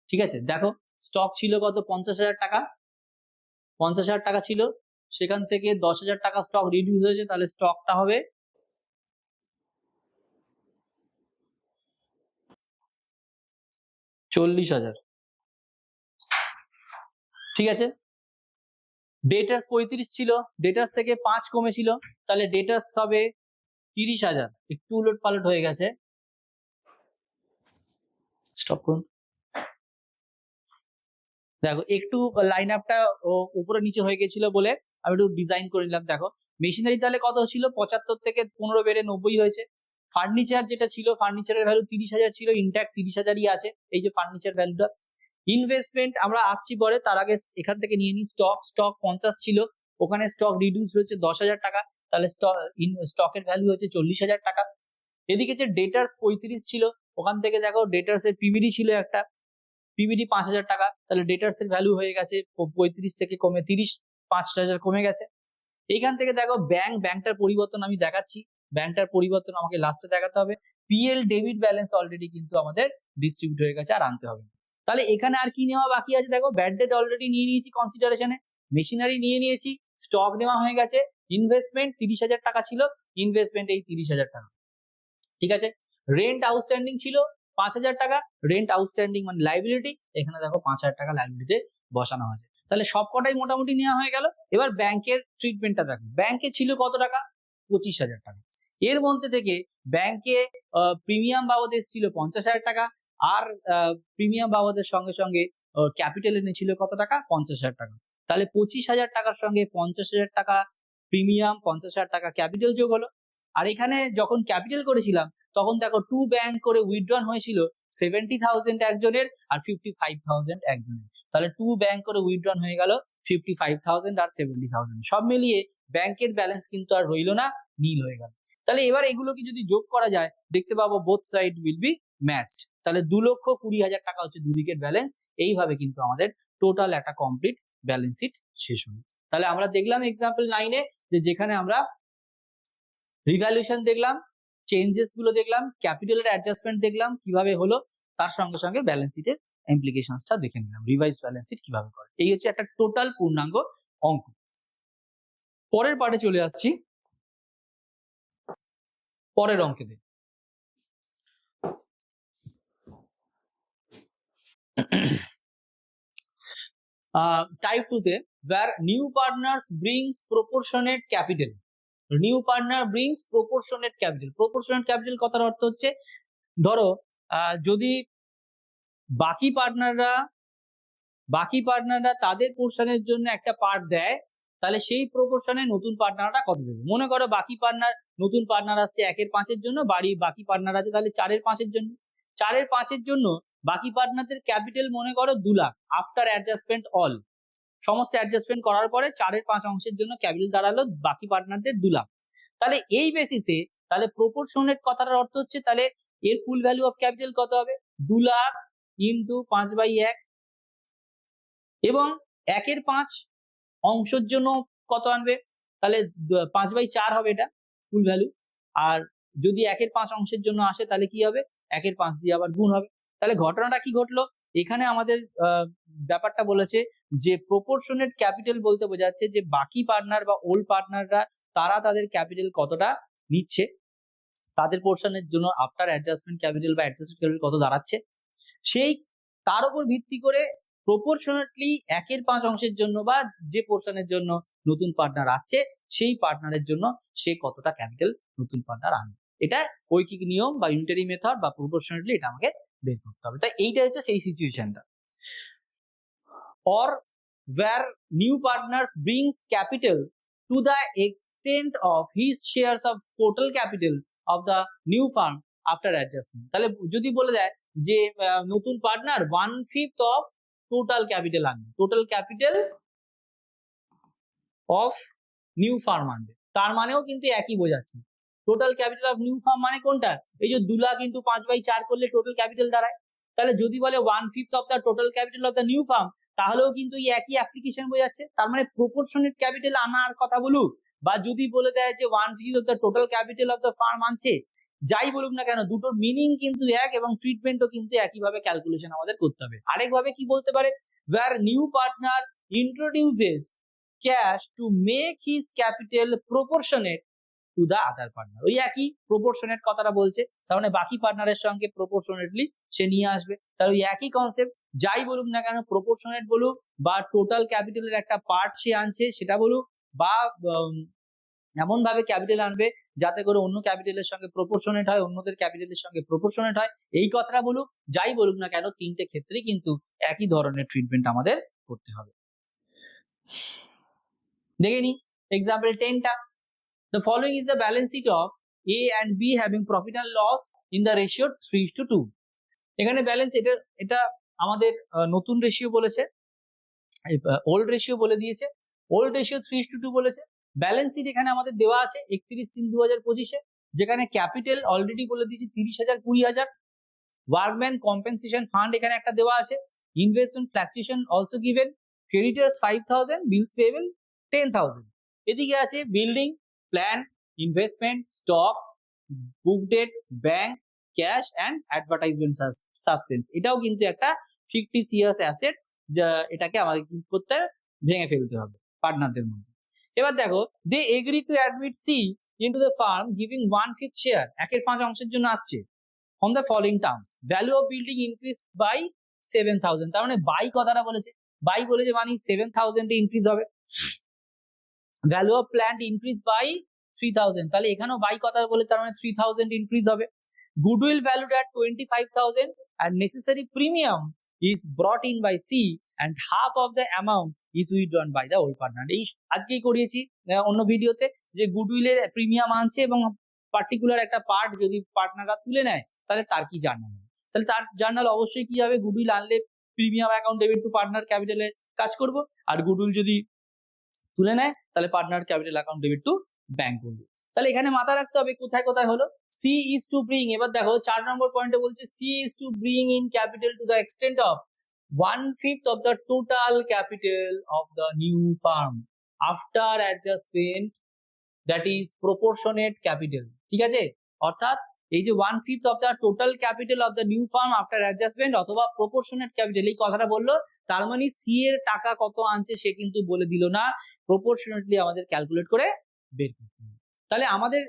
ঠিক আছে, দেখো স্টক ছিল কত? 50,000 টাকা, 50,000 টাকা ছিল, সেখান থেকে 10,000 টাকা স্টক রিডিউস হয়েছে, তাহলে স্টকটা হবে 40,000। ঠিক আছে, ডেটার্স 35 ছিল, ডেটার্স থেকে 5 কমেছিল, তাহলে ডেটার্স হবে 30,000। একটু উলট পালট হয়ে গেছে, স্টপ করুন। দেখো একটু লাইন আপটা উপরে নিচে হয়ে গেছিল বলে আমি একটু ডিজাইন করে নিলাম। দেখো মেশিনারি তাহলে কত ছিল? 75 থেকে 15 বেড়ে 90 হয়েছে। ফার্নিচার যেটা ছিল, ফার্নিচারের ভ্যালু 30,000 ছিল, ইনট্যাক্ট 30,000ই আছে, এই যে ফার্নিচার ভ্যালুটা। ইনভেস্টমেন্ট আমরা আসছি পরে, তার আগে এখান থেকে নিয়ে নিই স্টক 50 ছিল, ওখানে স্টক রিডিউস হয়েছে 10,000 টাকা, তাহলে স্টকের ভ্যালু হয়েছে 40,000 টাকা। এদিকে যে ডেটার্স 35 ছিল, ওখান থেকে দেখো ডেটার্স এর পিবিডি ছিল একটা, পিবিডি 5,000 টাকা, তাহলে ডেটার্স এর ভ্যালু হয়ে গেছে 35 থেকে কমে 5,000 কমে গেছে। এইখান থেকে দেখো ব্যাংকটার পরিবর্তন আমি দেখাচ্ছি, ব্যাংকটার পরিবর্তন আমাকে লাস্টে দেখাতে হবে। পিএল ডেবিট ব্যালেন্স অলরেডি কিন্তু আমাদের ডিস্ট্রিবিউট হয়ে গেছে, আর আনতে হবে। তাহলে এখানে আর কি নেওয়া বাকি আছে? দেখো ব্যাড ডেট অলরেডি নিয়ে নিয়েছি কনসিডারেশনে, মেশিনারি নিয়ে নিয়েছি, স্টক নেওয়া হয়ে গেছে, ইনভেস্টমেন্ট 30,000 টাকা ছিল, ইনভেস্টমেন্ট এই 30,000 টাকা। ঠিক আছে, রেন্ট আউটস্ট্যান্ডিং ছিল 5,000 টাকা, রেন্ট আউটস্ট্যান্ডিং মানে লাইবিলিটি, এখানে দেখো 5,000 টাকা লাইবিলিটিতে বসানো হয়েছে। তাহলে সবকটাই মোটামুটি নেওয়া হয়ে গেল। এবার ব্যাংকের ট্রিটমেন্টটা দেখো, ব্যাংকে ছিল কত টাকা? 25,000 টাকা। এর মধ্যে থেকে ব্যাংকে প্রিমিয়াম বাবদ এসেছিল 50,000 টাকা, আর প্রিমিয়াম বাবদের সঙ্গে সঙ্গে ক্যাপিটাল এনেছিল কত টাকা? 50,000 টাকা। তাহলে 25,000 টাকার সঙ্গে 50,000 টাকা প্রিমিয়াম, 50,000 টাকা ক্যাপিটাল যোগ হলো। আর এখানে যখন ক্যাপিটাল করেছিলাম তখন দেখো 2 ব্যাংক করে উইথড্রন হয়েছিল 70,000 একজনের আর 55,000 একজনের, তাহলে 2 ব্যাংক করে উইথড্রন হয়ে গেল 55,000 আর 70,000, সব মিলিয়ে ব্যাংকের ব্যালেন্স কিন্তু আর রইল না, নীল হয়ে গেল। তাহলে এবার এগুলোকে যদি যোগ করা যায় দেখতে পাবো both side will be matched, তাহলে 2,20,000 টাকা হচ্ছে দুদিকের ব্যালেন্স। এইভাবে কিন্তু আমাদের টোটাল একটা কমপ্লিট ব্যালেন্স শিট শেষ হলো। তাহলে আমরা দেখলাম এক্সাম্পল 9-এ যে যেখানে আমরা রিভ্যালুয়েশন দেখলাম, চেঞ্জেস গুলো দেখলাম, ক্যাপিটালের অ্যাডজাস্টমেন্ট দেখলাম কিভাবে হলো, তার সঙ্গে সঙ্গে ব্যালেন্স শিটের ইমপ্লিকেশনসটা দেখে নিলাম, রিভাইজ ব্যালেন্স শিট কিভাবে করে। এই হচ্ছে একটা টোটাল পূর্ণাঙ্গ অঙ্ক। পরের পার্টে চলে আসছি, পরের অঙ্কেতে। টাইপ 2-তে where new partners brings proportionate capital, new partner brings proportionate capital. Proportionate capital কথার অর্থ হচ্ছে ধরো যদি বাকি পার্টনাররা তাদের পোর্শনের জন্য একটা পার্ট দেয়, তাহলে সেই প্রপোর্শনে নতুন পার্টনারটা কত দেবে। মনে করো বাকি পার্টনার, নতুন পার্টনার আসছে 1/5 জন্য, বাকি পার্টনার আছে তাহলে 4/5 জন্য। 4/5 জন্য বাকি পার্টনারদের ক্যাপিটাল মনে করো 2 লাখ আফটার অ্যাডজাস্টমেন্ট অল, সমস্ত অ্যাডজাস্টমেন্ট করার পরে 4/5 অংশের জন্য ক্যাপিটাল দাঁড়ালো বাকি পার্টনারদের 2 লাখ। তাহলে এই বেসিসে তাহলে প্রপোর্শনেট কথাটার অর্থ হচ্ছে তাহলে এর ফুল ভ্যালু অফ ক্যাপিটাল কত হবে, 2 লাখ ইন্টু 5/1, এবং 1/5 অংশের জন্য কত আনবে, তাহলে 5/4 হবে এটা ফুল ভ্যালু। আর যদি 1/5 অংশের জন্য আসে তাহলে কি হবে, 1/5 দিয়ে আবার গুণ হবে। তাহলে ঘটনাটা কি ঘটলো, এখানে আমাদের ব্যাপারটা বলেছে যে প্রপোর্শনেট ক্যাপিটাল বলতে বোঝাচ্ছে যে বাকি পার্টনার বা ওল্ড পার্টনাররা তারা তাদের ক্যাপিটাল কতটা নিচ্ছে, তাদের পোর্শনের জন্য আফটার অ্যাডজাস্টমেন্ট ক্যাপিটাল বা অ্যাডজাস্টেড ক্যাপিটাল কত দাঁড়াচ্ছে, সেই তার উপর ভিত্তি করে প্রপোর্শনেটলি 1/5 অংশের জন্য বা যে পোর্শনের জন্য নতুন পার্টনার আসছে সেই পার্টনারের জন্য সে কতটা ক্যাপিটাল নতুন পার্টনার আনবে। এটা ঐকিক নিয়ম বা ইউনিটারি মেথড বা প্রপোর্শনেটলি এটা আমাকে বের করতে হবে। তাই এইটা হচ্ছে সেই সিচুয়েশনটা। or where new partners brings capital to the extent of his shares of total capital of the new firm after adjustment। তাহলে যদি বলে দেয় যে নতুন পার্টনার 1/5 অফ টোটাল ক্যাপিটাল আনবে, total capital of new farm আনবে, তার মানেও কিন্তু একই বোঝাচ্ছে। Total capital of new farm মানে কোনটা, এই যে 2 লাখ ইন্টু 5/4 করলে টোটাল ক্যাপিটাল দাঁড়ায়। তাহলে যদি বলে 1/5 of the total capital of the new farm, তাহলেও কিন্তু এই একই অ্যাপ্লিকেশন বোঝাচ্ছে। তার মানে প্রপোর্শনেট ক্যাপিটাল আনার কথা বলুক বা যদি বলে দেয় যে 1/5 of the total capital of the farm আনছে, যাই বলুক না কেন দুটোর মিনিং কিন্তু এক এবং ট্রিটমেন্টও কিন্তু একইভাবে ক্যালকুলেশন আমাদের করতে হবে। আরেকভাবে কি বলতে পারে, where new partner introduces cash to make his capital proportionate to the other partner। ওই একই প্রপোর্শনেট কথাটা বলছে, তার মানে বাকি পার্টনারের সঙ্গে প্রপোর্শনেটলি সে নিয়ে আসবে। তাহলে ওই একই কনসেপ্ট, যাই বলুক না কেন প্রপোর্শনেট বলুক বা টোটাল ক্যাপিটালের একটা পার্ট সে আনছে সেটা বলুক, বা এমন ভাবে ক্যাপিটাল আনবে যাতে করে অন্য ক্যাপিটালের সঙ্গে প্রপোর্শনেট হয়, অন্যদের ক্যাপিটালের সঙ্গে প্রপোর্শনেট হয়, এই কথাটা বলুক, যাই বলুক না কেন তিনটে ক্ষেত্রেই কিন্তু একই ধরনের ট্রিটমেন্ট আমাদের করতে হবে। দেখে নি এক্সাম্পল 10টা। The following is the balance sheet of A and B having profit and loss in the ratio 3:2। এখানে ব্যালেন্স এটা আমাদের নতুন রেশিও বলেছে, ওল্ড রেশিও বলে দিয়েছে, ওল্ড রেশিও 3:2 বলেছে। ব্যালেন্স শিট এখানে আমাদের দেওয়া আছে 31/3/2025-এ, যেখানে ক্যাপিটাল অলরেডি বলে দিয়েছি 30,000 20,000, ওয়ার্কম্যান কম্পেনসেশন ফান্ড এখানে একটা দেওয়া আছে, investment fluctuation also given, creditors 5,000, bills payable 10,000। এদিকে আছে building, plant, investment, stock, book debt, bank, cash and advertisement suspense. এটাও কিন্তু একটা ফিকটিসিয়াস অ্যাসেটস, যা এটাকে আমাদের কি করতে ভেঙে ফেলতে হবে পার্টনারদের মধ্যে। এবার দেখো, they agree to admit C into the firm giving 1/5 share, 1/5 অংশের জন্য আসছে, on the following terms: value of building increased by 7,000। তার মানে বাই কথাটা বলেছে, বাই বলেছে মানে 7,000 এ ইনক্রিজ হবে। Value of plant increase by 3,000, তাহলে এখানেও বাই কথা বলে তার মানে 3,000 ইনক্রিজ হবে। Goodwill valued at 25,000 and necessary premium is brought in by C and half of the amount is withdrawn by the old partner। এই আজকেই করিয়েছি অন্য ভিডিওতে যে গুডউইলের প্রিমিয়াম আনছে এবং পার্টিকুলার একটা পার্ট যদি পার্টনাররা তুলে নেয় তাহলে তার কি জার্নাল হবে, তাহলে তার জার্নাল অবশ্যই কি হবে, গুডউইল আনলে premium account debit to partner ক্যাপিটালে কাজ করব, আর গুডউইল যদি তুলে নেয় তাহলে partner capital account debit to bank করবে। তাহলে এখানে মাথায় রাখতে হবে কোথায় কোথায় হলো, সি ইজ টু ব্রিং, এবার দেখো 4 নম্বর পয়েন্টে বলছে C is to bring in capital to the extent of 1/5 of the total capital of the new firm after adjustment, that is proportionate capital। ঠিক আছে, অর্থাৎ এই যে 1/5 of the total capital of the new firm after adjustment অথবা proportionate capital এই কথাটা বললো, তার মানে সি এর টাকা কত আনছে সে কিন্তু বলে দিল না, প্রপোর্শনেটলি আমাদের ক্যালকুলেট করে বের করতে হবে। তাহলে আমাদের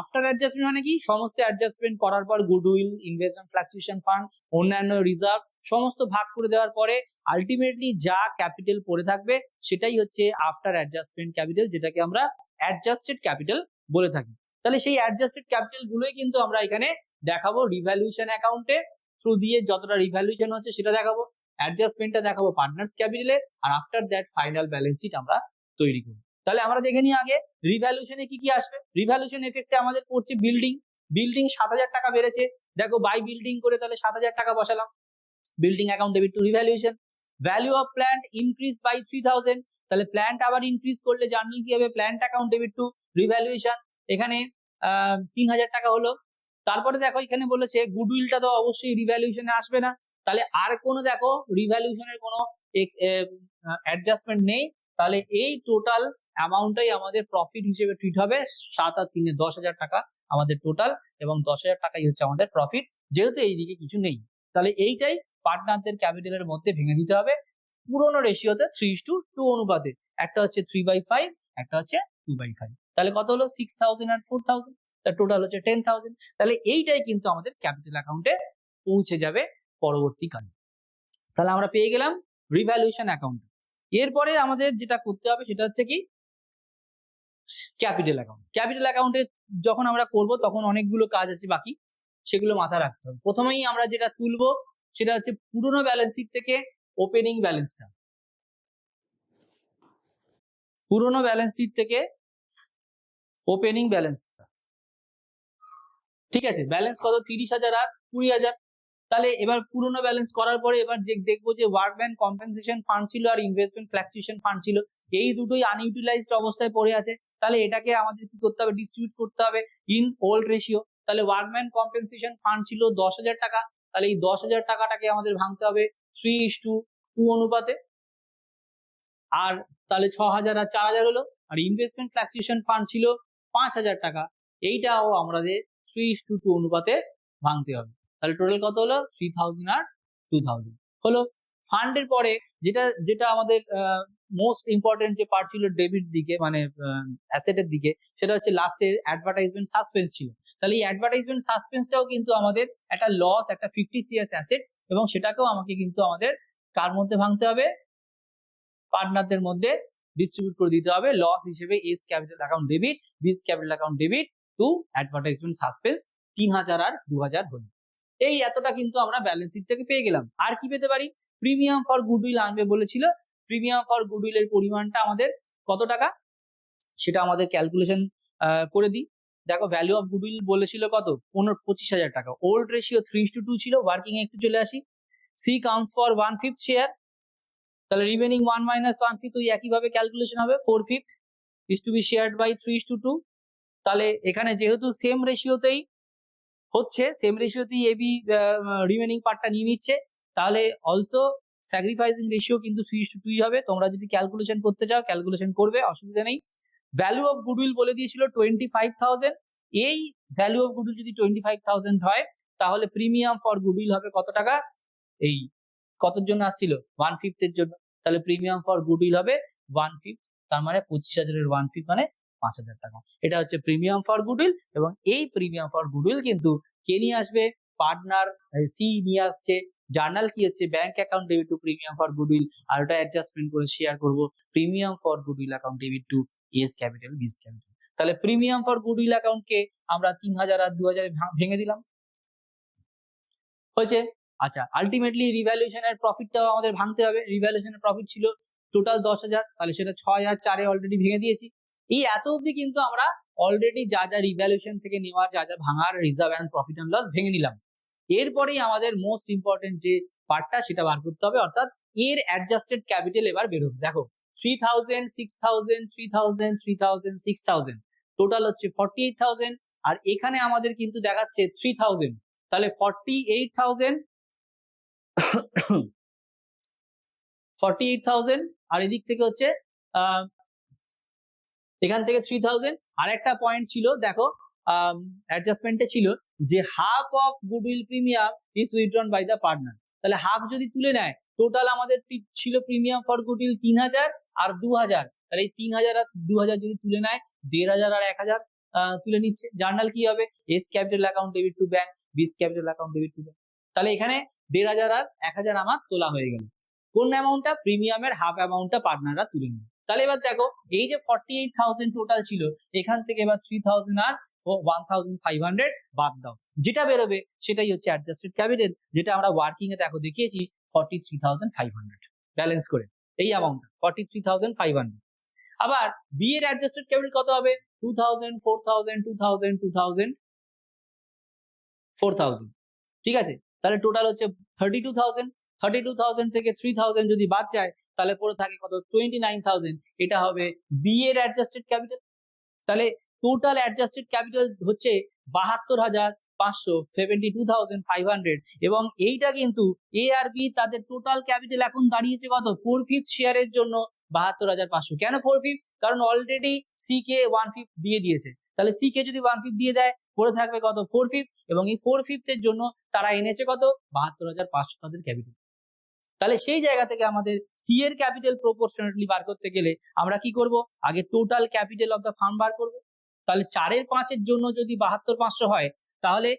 আফটার অ্যাডজাস্টমেন্ট মানে কি, সমস্ত অ্যাডজাস্টমেন্ট করার পর গুডউইল, ইনভেস্টমেন্ট ফ্লাকচুয়েশন ফান্ড, অন্যান্য রিজার্ভ সমস্ত ভাগ করে দেওয়ার পরে আলটিমেটলি যা ক্যাপিটাল পড়ে থাকবে সেটাই হচ্ছে আফটার অ্যাডজাস্টমেন্ট ক্যাপিটাল, যেটাকে আমরা অ্যাডজাস্টেড ক্যাপিটাল বলে থাকি। তাহলে সেই অ্যাডজাস্টেড ক্যাপিটাল গুলোই কিন্তু আমরা এখানে দেখাবো রিভ্যালুয়েশন অ্যাকাউন্টে থ্রু দিয়ে, যতটা রিভ্যালুয়েশন হচ্ছে সেটা দেখাবো, অ্যাডজাস্টমেন্টটা দেখাবো পার্টনার্স ক্যাপিটালে, আর after that final balance sheet আমরা তৈরি করব। তাহলে আমরা দেখে নিই আগে রিভ্যালুয়েশনে কি কি আসবে। রিভ্যালুয়েশন এফেক্টে আমাদের পড়ছে বিল্ডিং, বিল্ডিং 7,000 টাকা বেড়েছে, দেখো বাই বিল্ডিং করে তাহলে 7,000 টাকা বসালাম, building account debit to revaluation. Value of plant increase by 3,000, তাহলে প্ল্যান্ট আবার ইনক্রিজ করলে জার্নাল কি হবে, plant account debit to revaluation, এখানে 3,000 টাকা হলো। তারপরে দেখো এখানে বলেছে গুডউইলটা তো অবশ্যই রিভ্যালুয়েশনে আসবে না, তাহলে আর কোনো দেখো রিভ্যালুয়েশনের কোনো অ্যাডজাস্টমেন্ট নেই, তাহলে এই টোটাল অ্যামাউন্টটাই আমাদের প্রফিট হিসেবে ট্রিট হবে। 7 আর 3 10,000 টাকা আমাদের টোটাল, এবং 10,000 টাকাই হচ্ছে আমাদের প্রফিট, যেহেতু এইদিকে কিছু নেই। তাহলে এইটাই পার্টনারদের ক্যাপিটালের মধ্যে ভেঙে দিতে হবে পুরোনো রেশিওতে 3:2 অনুপাতে, একটা হচ্ছে 3/5, একটা হচ্ছে 2/5, তাহলে কত হলো 6,000 আর 4,000, তার টোটাল হচ্ছে 10,000। তাহলে এইটাই কিন্তু আমাদের ক্যাপিটাল অ্যাকাউন্টে পৌঁছে যাবে পরবর্তীকালে। তাহলে আমরা পেয়ে গেলাম রিভ্যালুয়েশন অ্যাকাউন্ট। এরপরে আমাদের যেটা করতে হবে সেটা হচ্ছে কি ক্যাপিটাল অ্যাকাউন্ট। ক্যাপিটাল অ্যাকাউন্টে যখন আমরা করব তখন অনেকগুলো কাজ আছে বাকি, সেগুলো মাথায় রাখতে হবে। প্রথমেই আমরা যেটা তুলবো সেটা হচ্ছে পুরোনো ব্যালেন্স শিট থেকে ওপেনিং ব্যালেন্সটা, পুরোনো ব্যালেন্স শিট থেকে ওপেনিং ব্যালেন্সটা, ঠিক আছে। ব্যালেন্স কত 30,000 আর 20,000। তাহলে এবার পুরোনো ব্যালেন্স করার পরে এবার যে দেখবো যে ওয়ার্কম্যান কম্পেনসেশন ফান্ড ছিল আর ইনভেস্টমেন্ট ফ্ল্যাকচুয়েশন ফান্ড ছিল, এই দুটোই আনইউটিলাইজড অবস্থায় পড়ে আছে। তাহলে এটাকে আমাদের কি করতে হবে, ডিস্ট্রিবিউট করতে হবে ইন ওল্ড রেশিও। তাহলে ওয়ার্কম্যান কম্পেনসেশন ফান্ড ছিল 10,000 টাকা, তাহলে এই 10,000 টাকাটাকে আমাদের ভাঙতে হবে 3:2 অনুপাতে, আর তাহলে 6,000 আর 4,000 হলো। আর ইনভেস্টমেন্ট ফ্ল্যাকচুয়েশন ফান্ড ছিল 5,000 টাকা, এইটাও আমাদের 3:2 অনুপাতে ভাঙতে হবে। তাহলে টোটাল কত হলো 3,000 আর 2,000 হলো। ফান্ডের পরে যেটা যেটা আমাদের মোস্ট ইম্পর্টেন্ট যে পার্ট ছিল ডেবিট দিকে, মানে অ্যাসেটের দিকে, সেটা হচ্ছে লাস্টের অ্যাডভার্টাইজমেন্ট সাসপেন্স ছিল। তাহলে এই অ্যাডভার্টাইজমেন্ট সাসপেন্সটাও কিন্তু আমাদের একটা লস, একটা ফিকটিসিয়াস অ্যাসেটস, এবং সেটাকেও আমাকে কিন্তু আমাদের কার মধ্যে ভাঙতে হবে, পার্টনারদের মধ্যে ডিস্ট্রিবিউট করে দিতে হবে লস হিসেবে। এস ক্যাপিটাল অ্যাকাউন্ট ডেবিট, বিস capital account debit two advertisement suspense 3,000 আর 2,000 হলো। এই এতটা কিন্তু আমরা ব্যালেন্স শিট থেকে পেয়ে গেলাম। আর কি পেতে পারি, প্রিমিয়াম ফর গুডউইল আনবে বলেছিল, প্রিমিয়াম ফর গুডউইল এর পরিমাণটা আমাদের কত টাকা সেটা আমাদের ক্যালকুলেশন করে দিই। দেখো ভ্যালু অফ গুডউইল বলেছিল কত 25,000 টাকা, ওল্ড রেশিও 3:2 ছিল, ওয়ার্কিং এ একটু চলে আসি, সি কাউন্টস ফর 1/5 শেয়ার, তাহলে রিমেনিং 1 - 1/5 ওই একইভাবে ক্যালকুলেশন হবে, 4/5 is to be shared by 3:2। তাহলে এখানে যেহেতু সেম রেশিওতেই হচ্ছে, সেম রেশিওতেই এবি রিমেনিং পার্টটা নিয়ে নিচ্ছে, তাহলে অলসো স্যাক্রিফাইসিং রেশিও কিন্তু 3:2 হবে। তোমরা যদি ক্যালকুলেশন করতে চাও ক্যালকুলেশন করবে, অসুবিধা নেই। ভ্যালু অফ গুডউইল বলে দিয়েছিল 25,000, এই ভ্যালু অফ গুডউইল যদি 25,000 হয় তাহলে প্রিমিয়াম ফর গুডউইল হবে কত টাকা, এই কতর জন্য আসছিল 1/5 এর জন্য, তাহলে প্রিমিয়াম ফর গুডউইল হবে 1/5, তার মানে 25,000 এর 1/5 মানে 5,000 টাকা। এটা হচ্ছে প্রিমিয়াম ফর গুডউইল, এবং এই প্রিমিয়াম ফর গুডউইল কিন্তু কে নিয়ে আসবে, পার্টনার সি নিয়ে আসছে। জার্নাল কি হচ্ছে, bank account debit to premium for goodwill, আর ওটা অ্যাডজাস্টমেন্ট করে শেয়ার করব premium for goodwill account debit to A's capital B's capital. তাহলে প্রিমিয়াম ফর গুডউইল অ্যাকাউন্টকে আমরা 3,000 আর 2,000 ভেঙে দিলাম, হয়েছে। আচ্ছা, আলটিমেটলি রিভ্যালুয়েশনের প্রফিটটাও আমাদের ভাঙতে হবে। রিভ্যালুয়েশনের প্রফিট ছিল টোটাল 10,000, তাহলে সেটা 6 আর 4 অলরেডি ভেঙে দিয়েছি। এই এত অবধি কিন্তু আমরা অলরেডি যা যা রিভ্যালুয়েশন থেকে নেওয়ার, যা যা ভাঙার, reserve and profit and loss ভেঙে নিলাম। এরপরেই আমাদের মোস্ট ইম্পর্টেন্ট যে পার্টটা সেটা বার করতে হবে, অর্থাৎ এর অ্যাডজাস্টেড ক্যাপিটাল এবার বেরোবে। দেখো 3,000, 6,000, 3,000, 3,000, 6,000, টোটাল হচ্ছে 48,000, আর এখানে আমাদের কিন্তু দেখাচ্ছে 3,000, তাহলে 48,000 48,000, আর এদিক থেকে হচ্ছে এখান থেকে 3,000। আর একটা পয়েন্ট ছিল দেখো অ্যাডজাস্টমেন্টে ছিল যে half of goodwill premium is withdrawn by the partner, তাহলে হাফ যদি তুলে নেয়, টোটাল আমাদের ছিল প্রিমিয়াম ফর গুডউইল 3,000 আর 2,000, তাহলে এই 3,000 আর 2,000 যদি তুলে নেয় 1,500 আর 1,000 তুলে নিচ্ছে। জার্নাল কি হবে, A's capital account debit to bank, B's capital account debit to bank. তাহলে এখানে 1,500 আর 1,000 আমার তোলা হয়ে গেল। কোন অ্যামাউন্টটা, প্রিমিয়ামের হাফ অ্যামাউন্টটা পার্টনাররা তুলে নেবে। তাহলে এবার দেখো এই যে 48,000 টোটাল ছিল, এখান থেকে এবার 3,000 আর 1,500 বাদ দাও, যেটা বেরোবে সেটাই হচ্ছে অ্যাডজাস্টেড ক্যাপিটাল, যেটা আমরা ওয়ার্কিং এ দেখো দেখিয়েছি 43,500 ব্যালেন্স করে, এই অ্যামাউন্টটা 43,500। আবার বি এর অ্যাডজাস্টেড ক্যাপিটাল কত হবে 2000 4000 2000 2000 4000, ঠিক আছে। তাহলে টোটাল হচ্ছে 32000, 32000 থেকে 3000 যদি বাদ যায় তাহলে পড়ে থাকে কত 29000, এটা হবে বি এর অ্যাডজাস্টেড ক্যাপিটাল। তাহলে টোটাল অ্যাডজাস্টেড ক্যাপিটাল হচ্ছে 72,500 72,500, এবং এইটা কিন্তু এ আর বি তাদের টোটাল ক্যাপিটাল এখন দাঁড়িয়েছে কত 4/5 শেয়ারের জন্য 72,500। কেন 4/5? কারণ অলরেডি সি কে 1/5 দিয়ে দিয়েছে, তাহলে সি কে যদি 1/5 দিয়ে দেয় পড়ে থাকবে কত 4/5, এবং এই 4/5 এর জন্য তারা এনেছে কত 72,500 তাদের ক্যাপিটাল। তাহলে সেই জায়গা থেকে আমাদের সি এর ক্যাপিটাল প্রপোর্শনালি বার করতে গেলে আমরা কি করব, আগে total capital of the firm বার করব। তাহলে 4/5 এর জন্য যদি 72,500 হয় তাহলে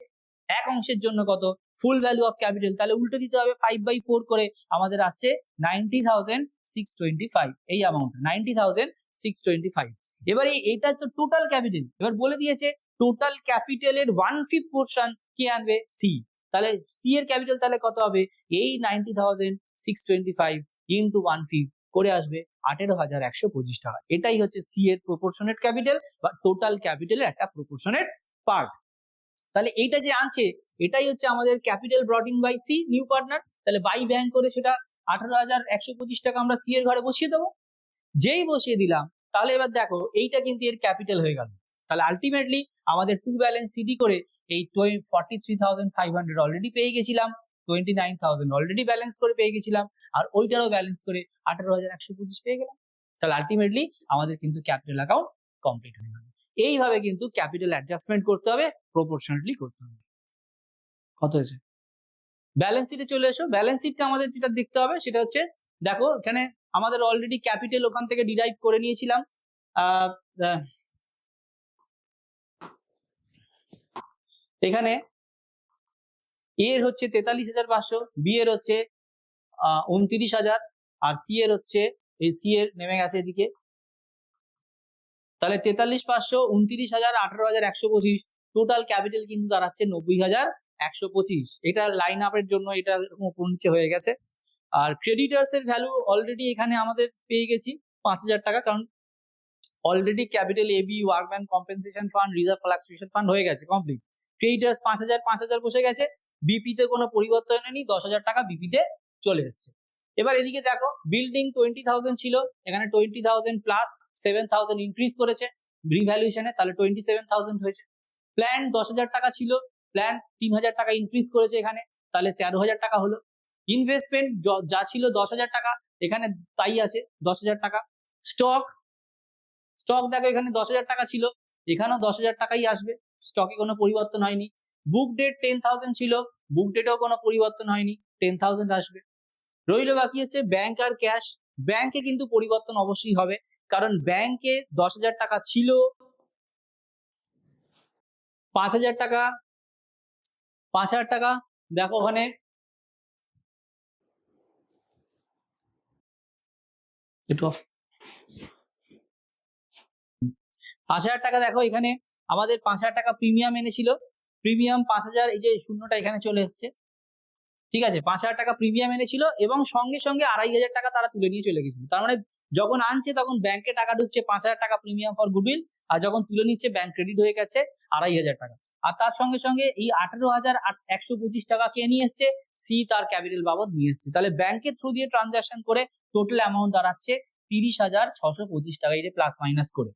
এক অংশের জন্য কত ফুল ভ্যালু অফ ক্যাপিটাল, তাহলে উল্টে দিতে হবে 5/4 করে, আমাদের আসছে 90,625, এই অ্যামাউন্ট 90,625। এবারে এটা তো টোটাল ক্যাপিটাল, এবার বলে দিয়েছে টোটাল ক্যাপিটালের 1/5 পোর্শন কে আনবে সি, তাহলে সি এর ক্যাপিটাল তাহলে কত হবে এই 90,625 ইন্টু 1/5 করে আসবে 18,125 টাকা। এটাই হচ্ছে সি এর প্রপোর্শনেট ক্যাপিটাল বা টোটাল ক্যাপিটালের একটা প্রপোর্শনেট পার্ট। তাহলে এইটা যে আনছে এটাই হচ্ছে আমাদের capital brought in by C new partner, তাহলে বাই ব্যাংক করে সেটা 18,125 টাকা আমরা সি এর ঘরে বসিয়ে দেবো। যেই বসিয়ে দিলাম তাহলে এবার দেখো এইটা কিন্তু এর ক্যাপিটাল হয়ে গেল। তাহলে আলটিমেটলি আমাদের টু ব্যালেন্স সিডি করে এই 43,500 অলরেডি পেয়ে গেছিলাম, 29,000 অলরেডি ব্যালেন্স করে পেয়ে গেছিলাম, আর ওইটারও ব্যালেন্স করে 18,125 পেয়ে গেলাম। তাহলে আলটিমেটলি আমাদের কিন্তু ক্যাপিটাল অ্যাকাউন্ট কমপ্লিট হয়ে গেল। এইভাবে কিন্তু ক্যাপিটাল অ্যাডজাস্টমেন্ট করতে হবে, প্রপোর্শনালি করতে হবে। কত হয়েছে? ব্যালেন্স শিটে চলে এসো। ব্যালেন্স শিটটা আমাদের যেটা দেখতে হবে সেটা হচ্ছে দেখো এখানে আমাদের অলরেডি ক্যাপিটাল ওখান থেকে ডিরাইভ করে নিয়েছিলাম। এখানে এ এর হচ্ছে 43,500, বি এর হচ্ছে 29,000, আর সি এর হচ্ছে এই সি এর নেমে গেছে এদিকে। তাহলে 43,500, 29,000, 18,125 টোটাল ক্যাপিটাল কিন্তু দাঁড়াচ্ছে 90,125। এটা লাইন আপের জন্য এটা উপর নিচে হয়ে গেছে। আর ক্রেডিটার্স এর ভ্যালু অলরেডি এখানে আমাদের পেয়ে গেছি 5,000 টাকা, কারণ already capital AB, workman compensation fund, reserve fluctuation fund হয়ে গেছে কমপ্লিট। ক্রেডিটার্স 5,000 বসে গেছে, বিপি তে কোনো পরিবর্তন হয়নি, 10,000 টাকা বিপি তে চলে এসেছে। এবার এদিকে দেখো বিল্ডিং 20,000 ছিল, এখানে 20,000 প্লাস 7,000 ইনক্রিজ করেছে রিভ্যালুয়েশনে, তাহলে 27,000 হয়েছে। প্ল্যান 10,000 টাকা ছিল, প্ল্যান 3,000 টাকা ইনক্রিজ করেছে এখানে, তাহলে 13,000 টাকা হলো। ইনভেস্টমেন্ট যা ছিল 10,000 টাকা এখানে তাই আছে 10,000 টাকা। স্টক দেখো এখানে 10,000 টাকা ছিল, এখানেও 10,000 টাকাই আসবে, স্টকে কোনো পরিবর্তন হয়নি। বুক ডেট 10,000 ছিল, বুক ডেটেও কোনো পরিবর্তন হয়নি, 10,000 আসবে। রইল বাকি হচ্ছে ব্যাংক আর ক্যাশ। ব্যাংকে কিন্তু পরিবর্তন অবশ্যই হবে, কারণ ব্যাংকে 10,000 টাকা ছিল, 5,000 টাকা, 5,000 টাকা দেখো ওখানে একটু 5,000 টাকা দেখো এখানে আমাদের 5,000 টাকা প্রিমিয়াম এনেছিল, প্রিমিয়াম 5,000, এই যে শূন্যটা এখানে চলে এসছে, ঠিক আছে। 5,000 টাকা প্রিমিয়াম এনেছিল এবং সঙ্গে সঙ্গে 2,500 টাকা তারা তুলে নিয়ে চলে গেছিল। তার মানে যখন আনছে তখন ব্যাংকে টাকা ঢুকছে 5,000 টাকা প্রিমিয়াম ফর গুডউইল, আর যখন তুলে নিচ্ছে ব্যাংক ক্রেডিট হয়ে গেছে 2,500 টাকা। আর তার সঙ্গে সঙ্গে এই 18,125 টাকা কে নিয়ে এসছে, সি তার ক্যাপিটাল বাবদ নিয়ে এসছে। তাহলে ব্যাংকের থ্রু দিয়ে ট্রানজাকশন করে টোটাল অ্যামাউন্ট দাঁড়াচ্ছে 30,625 টাকা, এটা প্লাস মাইনাস করে।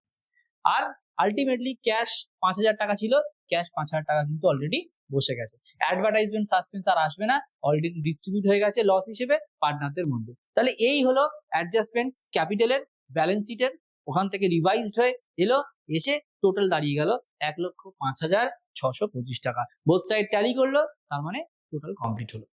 আর আলটিমেটলি ক্যাশ 5,000 টাকা ছিল, ক্যাশ 5,000 টাকা কিন্তু অলরেডি বসে গেছে। অ্যাডভার্টাইজমেন্ট সাসপেন্স আর আসবে না, অলরেডি ডিস্ট্রিবিউট হয়ে গেছে লস হিসেবে পার্টনারদের মধ্যে। তাহলে এই হলো অ্যাডজাস্টমেন্ট ক্যাপিটালের, ব্যালেন্স শিটের, ওখান থেকে রিভাইজড হয়ে এলো, এসে টোটাল দাঁড়িয়ে গেল 1,05,625 টাকা। বোথ সাইড ট্যালি করলো, তার মানে টোটাল কমপ্লিট হলো।